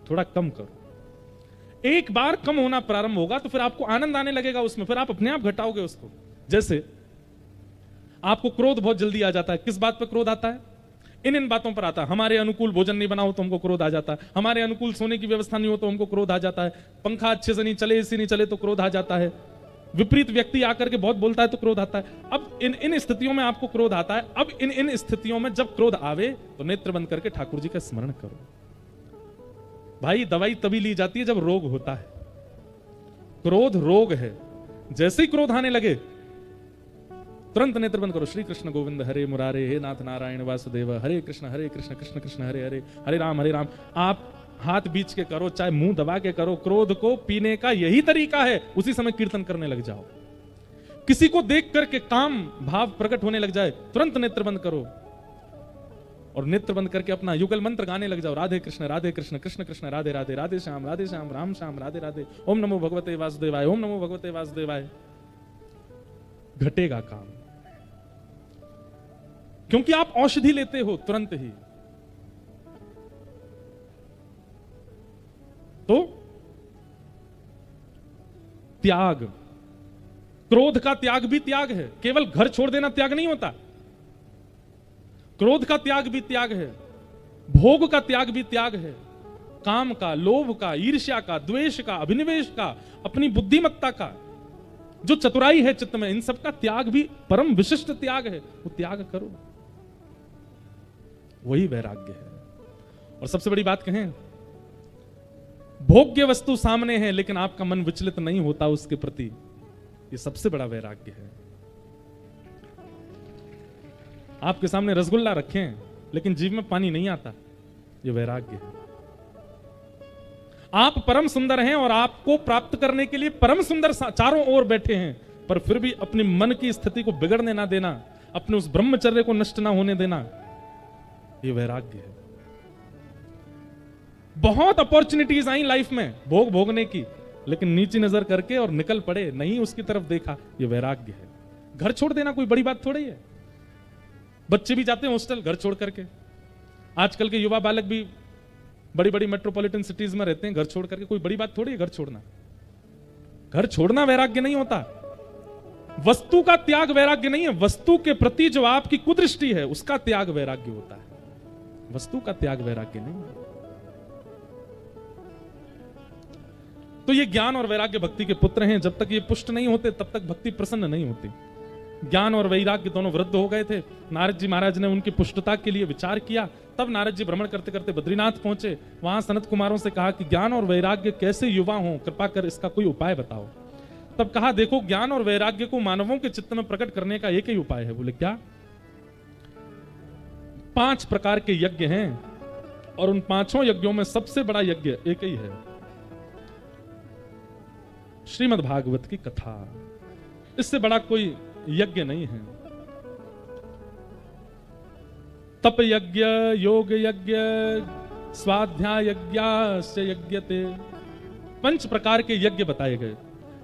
थोड़ा कम करो। एक बार कम होना प्रारंभ होगा तो फिर आपको आनंद आने लगेगा उसमें, फिर आप अपने आप घटाओगे उसको। जैसे आपको क्रोध बहुत जल्दी आ जाता है। किस बात पर क्रोध आता है? इन बातों पर आता है। हमारे अनुकूल भोजन नहीं बनाओ तो हमको क्रोध आ जाता है, हमारे अनुकूल सोने की व्यवस्था नहीं हो तो हमको क्रोध आ जाता है, पंखा अच्छे से नहीं चले, एसी नहीं चले तो क्रोध आ जाता है, विपरीत व्यक्ति आकर के बहुत बोलता है तो क्रोध आता है। अब इन स्थितियों में आपको क्रोध आता है। अब इन स्थितियों में जब क्रोध आवे तो नेत्र बंद करके ठाकुर जी का स्मरण करो। भाई, दवाई तभी ली जाती है जब रोग होता है। क्रोध रोग है। जैसे ही क्रोध आने लगे तुरंत नेत्र बंद करो। श्री कृष्ण गोविंद हरे मुरारे, हे नाथ नारायण वासुदेव, हरे कृष्ण कृष्ण कृष्ण हरे हरे, हरे राम हरे राम। आप हाथ बीच के करो, चाहे मुंह दबा के करो। क्रोध को पीने का यही तरीका है। उसी समय कीर्तन करने लग जाओ। किसी को देख करके काम भाव प्रकट होने लग जाए, तुरंत नेत्र बंद करो और नेत्र बंद करके अपना युगल मंत्र गाने लग जाओ। राधे कृष्ण कृष्ण कृष्ण राधे राधे, राधे श्याम राम श्याम राधे राधे, ओम नमो भगवते वासुदेवाय, ओम नमो भगवते वासुदेवाय। घटेगा काम, क्योंकि आप औषधि लेते हो तुरंत ही। तो त्याग, क्रोध का त्याग भी त्याग है। केवल घर छोड़ देना त्याग नहीं होता। क्रोध का त्याग भी त्याग है, भोग का त्याग भी त्याग है, काम का, लोभ का, ईर्ष्या का, द्वेष का, अभिनिवेश का, अपनी बुद्धिमत्ता का, जो चतुराई है चित्त में, इन सब का त्याग भी परम विशिष्ट त्याग है। वो त्याग करो, वही वैराग्य है। और सबसे बड़ी बात कहें, भोग्य वस्तु सामने है लेकिन आपका मन विचलित नहीं होता उसके प्रति, ये सबसे बड़ा वैराग्य है। आपके सामने रसगुल्ला रखे हैं लेकिन जीभ में पानी नहीं आता, ये वैराग्य है। आप परम सुंदर हैं और आपको प्राप्त करने के लिए परम सुंदर चारों ओर बैठे हैं, पर फिर भी अपने मन की स्थिति को बिगड़ने ना देना, अपने उस ब्रह्मचर्य को नष्ट ना होने देना, ये वैराग्य है। बहुत अपॉर्चुनिटीज आई लाइफ में भोग भोगने की, लेकिन नीची नजर करके और निकल पड़े, नहीं उसकी तरफ देखा, ये वैराग्य है। घर छोड़ देना कोई बड़ी बात थोड़ी है। बच्चे भी जाते हैं हॉस्टल घर छोड़ करके। आजकल के युवा बालक भी बड़ी बड़ी मेट्रोपॉलिटन सिटीज में रहते हैं घर छोड़ करके, कोई बड़ी बात थोड़ी है घर छोड़ना। घर छोड़ना वैराग्य नहीं होता। वस्तु का त्याग वैराग्य नहीं है, वस्तु के प्रति जो आपकी कुदृष्टि है उसका त्याग वैराग्य होता है। वस्तु का त्याग वैराग्य नहीं है। तो ये ज्ञान और वैराग्य भक्ति के पुत्र हैं। जब तक ये पुष्ट नहीं होते तब तक भक्ति प्रसन्न नहीं होती। ज्ञान और वैराग्य दोनों वृद्ध हो गए थे। नारद जी महाराज ने उनकी पुष्टता के लिए विचार किया। तब नारद जी भ्रमण करते करते बद्रीनाथ पहुंचे। वहां सनत कुमारों से कहा कि ज्ञान और वैराग्य कैसे युवा हों, कृपा कर इसका कोई उपाय बताओ। तब कहा, देखो ज्ञान और वैराग्य को मानवों के चित्त में प्रकट करने का एक ही उपाय है। बोले क्या? 5 प्रकार के यज्ञ हैं और उन 5 यज्ञों में सबसे बड़ा यज्ञ एक ही है, श्रीमद् भागवत की कथा। इससे बड़ा कोई यज्ञ नहीं है। तप यज्ञ, योग यज्ञ, स्वाध्याय यज्ञास्य यज्ञते, 5 प्रकार के यज्ञ बताए गए,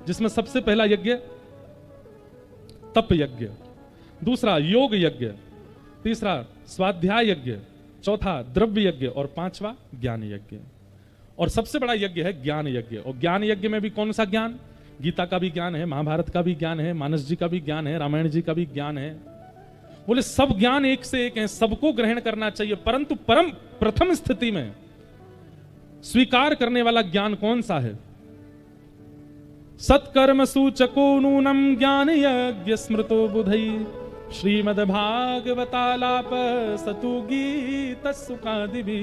जिसमें सबसे पहला यज्ञ तप यज्ञ, दूसरा योग यज्ञ, तीसरा स्वाध्याय यज्ञ, चौथा द्रव्य यज्ञ और 5वां ज्ञान यज्ञ। और सबसे बड़ा यज्ञ है ज्ञान यज्ञ। और ज्ञान यज्ञ में भी कौन सा ज्ञान? गीता का भी ज्ञान है, महाभारत का भी ज्ञान है, मानस जी का भी ज्ञान है, रामायण जी का भी ज्ञान है। बोले सब ज्ञान एक से एक है, सबको ग्रहण करना चाहिए, परंतु परम प्रथम स्थिति में स्वीकार करने वाला ज्ञान कौन सा है? सत्कर्म सूचको नूनम ज्ञान यज्ञ स्मृतो बुधई श्रीमद् भागवतालाप सतु गीत सुखादिभि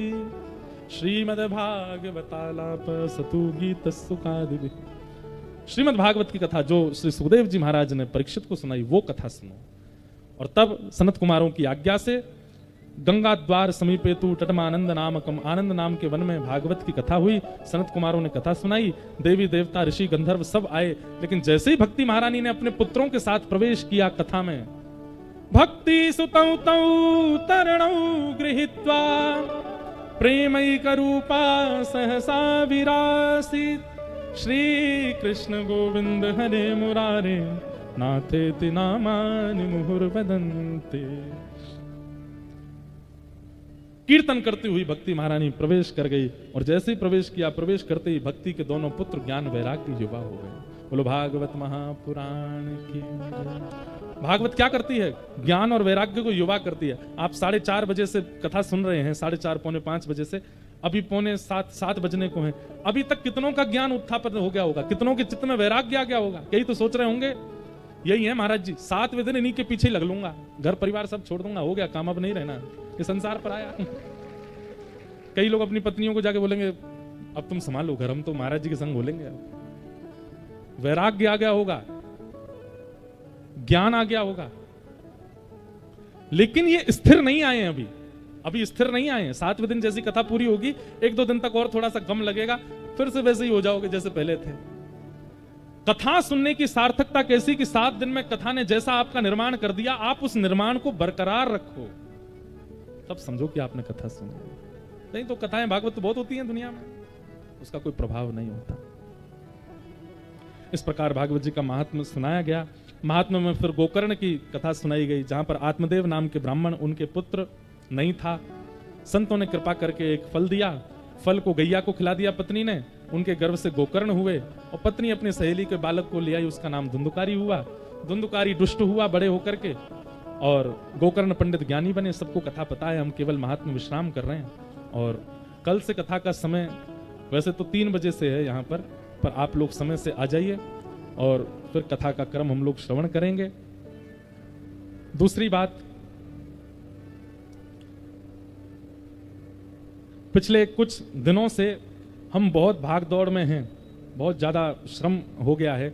श्रीमद् भागवतालाप सतु गीत सुखादिभि। श्रीमद् भागवत की कथा जो श्री सुखदेव जी महाराज ने परीक्षित को सुनाई, वो कथा सुनो। और तब सनत कुमारों की आज्ञा से गंगा द्वार समीपे तु तटमानंद नामकम, आनंद नाम के वन में भागवत की कथा हुई। सनत कुमारों ने कथा सुनाई, देवी देवता ऋषि गंधर्व सब आए। लेकिन जैसे ही भक्ति महारानी ने अपने पुत्रों के साथ प्रवेश किया कथा में, भक्ति सुतौ तौ तरणौ गृहीत्वा प्रेमैक रूपा सहसा विरासित श्री कृष्ण गोविंद हरे मुरारे नाथेति नामानि मुहुर्वदन्ते। कीर्तन करती हुई भक्ति महारानी प्रवेश कर गई, और जैसे ही प्रवेश किया, प्रवेश करते ही भक्ति के दोनों पुत्र ज्ञान वैराग्य युवा हो गए। बोलो भागवत महापुराण की। भागवत क्या करती है? ज्ञान और वैराग्य को युवा करती है। आप 4:30 बजे से कथा सुन रहे हैं, 4:30 पौने 5 बजे से, अभी पौने 7 बजने को हैं। अभी तक कितनों का ज्ञान उत्थापन हो गया होगा, कितनों के चित्त में वैराग्य आ गया होगा? यही तो सोच रहे होंगे, यही है महाराज जी, 7वें दिन इन्हीं के पीछे लग लूंगा, घर परिवार सब छोड़ दूंगा, हो गया काम, अब नहीं रहना, ये संसार पर आया। कई लोग अपनी पत्नियों को जाके बोलेंगे अब तुम संभालो घर, हम तो महाराज जी के संग बोलेंगे। वैराग्य आ गया होगा, ज्ञान आ गया होगा, लेकिन ये स्थिर नहीं आए हैं अभी स्थिर नहीं आए हैं। 7वें दिन जैसी कथा पूरी होगी, 1-2 दिन तक और थोड़ा सा कम लगेगा, फिर से वैसे ही हो जाओगे जैसे पहले थे। कथा सुनने की सार्थकता कैसी कि 7 दिन में कथा ने जैसा आपका निर्माण कर दिया, आप उस निर्माण को बरकरार रखो, तब समझो कि आपने कथा सुनी। नहीं तो कथाएं भागवत तो बहुत होती हैं दुनिया में, उसका कोई प्रभाव नहीं होता। इस प्रकार भागवत जी का महात्म्य सुनाया गया। महात्म्य में फिर गोकर्ण की कथा सुनाई गई, जहां पर आत्मदेव नाम के ब्राह्मण, उनके पुत्र नहीं था, संतों ने कृपा करके एक फल दिया, फल को गैया को खिला दिया पत्नी ने, उनके गर्भ से गोकर्ण हुए, और पत्नी अपनी सहेली के बालक को ले आई, उसका नाम धुंधुकारी हुआ। धुंधुकारी दुष्ट हुआ बड़े होकर के, और गोकर्ण पंडित ज्ञानी बने। सबको कथा पता है, हम केवल महात्म्य विश्राम कर रहे हैं। और कल से कथा का समय वैसे तो 3 बजे से है यहाँ पर आप लोग समय से आ जाइए, और फिर कथा का क्रम हम लोग श्रवण करेंगे। दूसरी बात, पिछले कुछ दिनों से हम बहुत भाग दौड़ में हैं, बहुत ज्यादा श्रम हो गया है,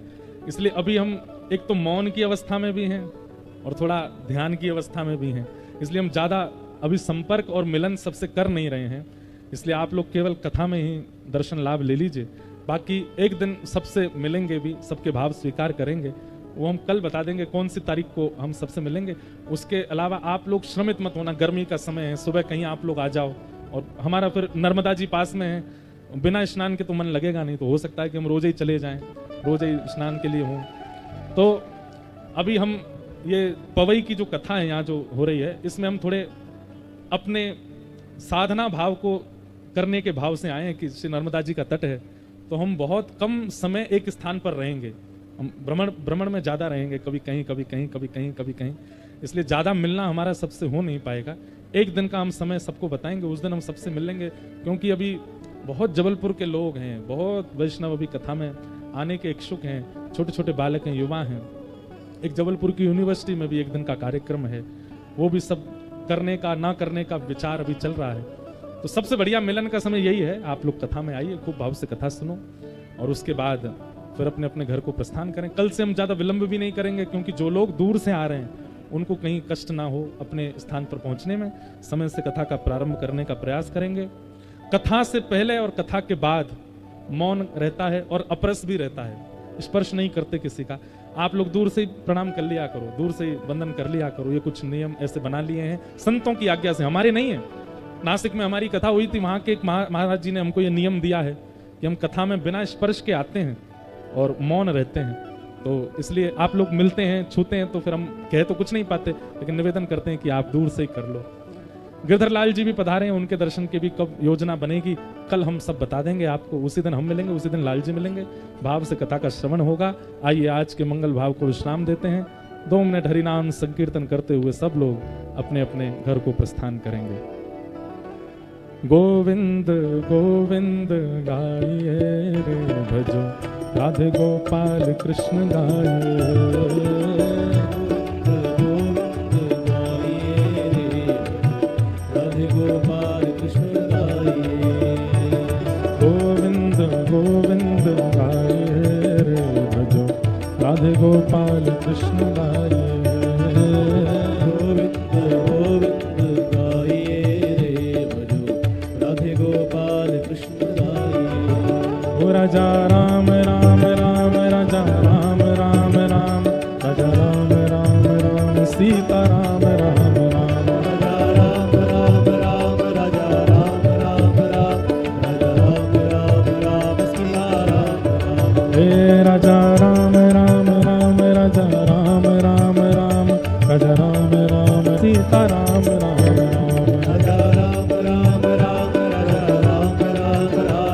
इसलिए अभी हम एक तो मौन की अवस्था में भी हैं और थोड़ा ध्यान की अवस्था में भी हैं, इसलिए हम ज्यादा अभी संपर्क और मिलन सबसे कर नहीं रहे हैं। इसलिए आप लोग केवल कथा में ही दर्शन लाभ ले लीजिए, बाकी एक दिन सबसे मिलेंगे भी, सबके भाव स्वीकार करेंगे, वो हम कल बता देंगे कौन सी तारीख को हम सबसे मिलेंगे। उसके अलावा आप लोग श्रमित मत होना, गर्मी का समय है, सुबह कहीं आप लोग आ जाओ, और हमारा फिर नर्मदा जी पास में है, बिना स्नान के तो मन लगेगा नहीं, तो हो सकता है कि हम रोज ही चले जाएं, रोज ही स्नान के लिए हों। तो अभी हम ये पवई की जो कथा है यहाँ जो हो रही है, इसमें हम थोड़े अपने साधना भाव को करने के भाव से आए हैं कि श्री नर्मदा जी का तट है, तो हम बहुत कम समय एक स्थान पर रहेंगे, हम भ्रमण में ज्यादा रहेंगे, कभी कहीं कभी कहीं कभी कहीं कभी कहीं, इसलिए ज्यादा मिलना हमारा सबसे हो नहीं पाएगा। एक दिन का हम समय सबको बताएंगे, उस दिन हम सबसे मिलेंगे, क्योंकि अभी बहुत जबलपुर के लोग हैं, बहुत वैष्णव अभी कथा में आने के इच्छुक हैं, छोटे छोटे बालक हैं, युवा हैं। एक जबलपुर की यूनिवर्सिटी में भी एक दिन का कार्यक्रम है, वो भी सब करने का ना करने का विचार अभी चल रहा है। तो सबसे बढ़िया मिलन का समय यही है, आप लोग कथा में आइए, खूब भाव से कथा सुनो, और उसके बाद फिर अपने अपने घर को प्रस्थान करें। कल से हम ज्यादा विलंब भी नहीं करेंगे, क्योंकि जो लोग दूर से आ रहे हैं उनको कहीं कष्ट ना हो अपने स्थान पर पहुंचने में। समय से कथा का प्रारंभ करने का प्रयास करेंगे। कथा से पहले और कथा के बाद मौन रहता है और अपरस भी रहता है, स्पर्श नहीं करते किसी का। आप लोग दूर से ही प्रणाम कर लिया करो, दूर से ही वंदन कर लिया करो, ये कुछ नियम ऐसे बना लिए हैं संतों की आज्ञा से, हमारे नहीं है। नासिक में हमारी कथा हुई थी, वहां के एक महाराज जी ने हमको ये नियम दिया है कि हम कथा में बिना स्पर्श के आते हैं और मौन रहते हैं। तो इसलिए आप लोग मिलते हैं, छूते हैं, तो फिर हम कह तो कुछ नहीं पाते, लेकिन निवेदन करते हैं कि आप दूर से ही कर लो। गिरधर लाल जी भी पधारे हैं, उनके दर्शन की भी कब योजना बनेगी कल हम सब बता देंगे आपको। उसी दिन हम मिलेंगे, उसी दिन लाल जी मिलेंगे, भाव से कथा का श्रवण होगा। आइए आज के मंगल भाव को विश्राम देते हैं। 2 मिनट हरिनाम संकीर्तन करते हुए सब लोग अपने अपने घर को प्रस्थान करेंगे। गोविंद गोविंद गाइए रे भजो, राधे गोपाल कृष्ण गाइए। गोविंद गाइए रे भजो, राधे गोपाल कृष्ण गाइए। गोविंद गोविंद गाइए रे भजो, राधे गोपाल कृष्ण गाइए। ओ राजा राम राम राम, राजा राम राम राम, राजा राम राम राम, सीता राम राम राम। राजा राम राम राम, राजा राम राम राम, राजा राम राम राम, सीता राम राम। हे राजा राम राम राम, राजा राम राम राम, राजा राम राम, सीता राम राम राम। राजा राम राम राम, राजा राम राम राम,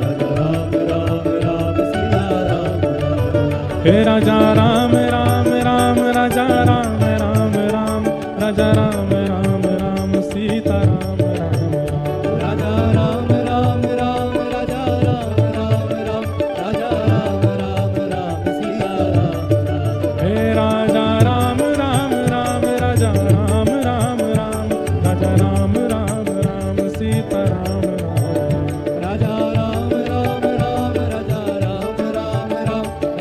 राजा राम राम राम, सीता राम राम। हे राजा राम राम राम, राजा राम राम राम, राजा राम राम राम, सीता राम राम राम। राजा राम राम राम, राजा राम राम राम, राजा राम राम राम, सीता राम राम। हे राजा राम राम राम, राजा राम राम राम, राजा राम राम राम, सीता राम राम। राजा राम राम राम, राजा राम राम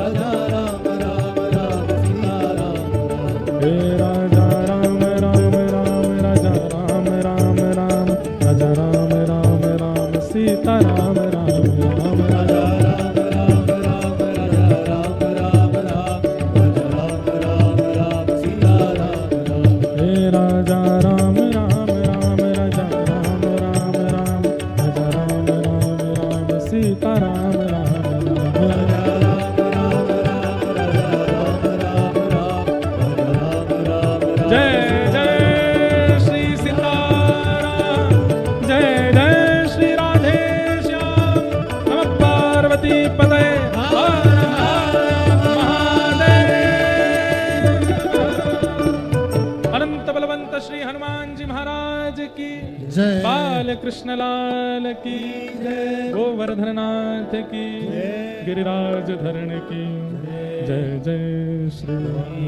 राम, राजा राम राम राम, सीता राम राम। हे राजा राम राम राम, राजा राम राम राम, राजा राम राम राम, सीता राम राम राम। राजा राम राम राम, राजा राम राम राम, राजा राम राम राम, सीता राम राम। हे राजा राम राम राम, राजा राम राम राम, राजा राम राम राम, सीता राम राम राम। राजा राम राम राम, राजा राम राम राम, राजा राम राम राम। जय जय श्री सीताराम, जय जय श्री राधे श्याम, नमः पार्वती पतये हर हर महादेव। अनंत बलवंत श्री हनुमान जी महाराज की जय। बाल कृष्ण लाल की जय। गोवर्धन नाथ की जय। गिरिराज धरण की जय जय श्री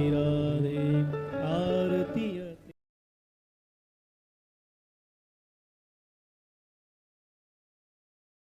राधे।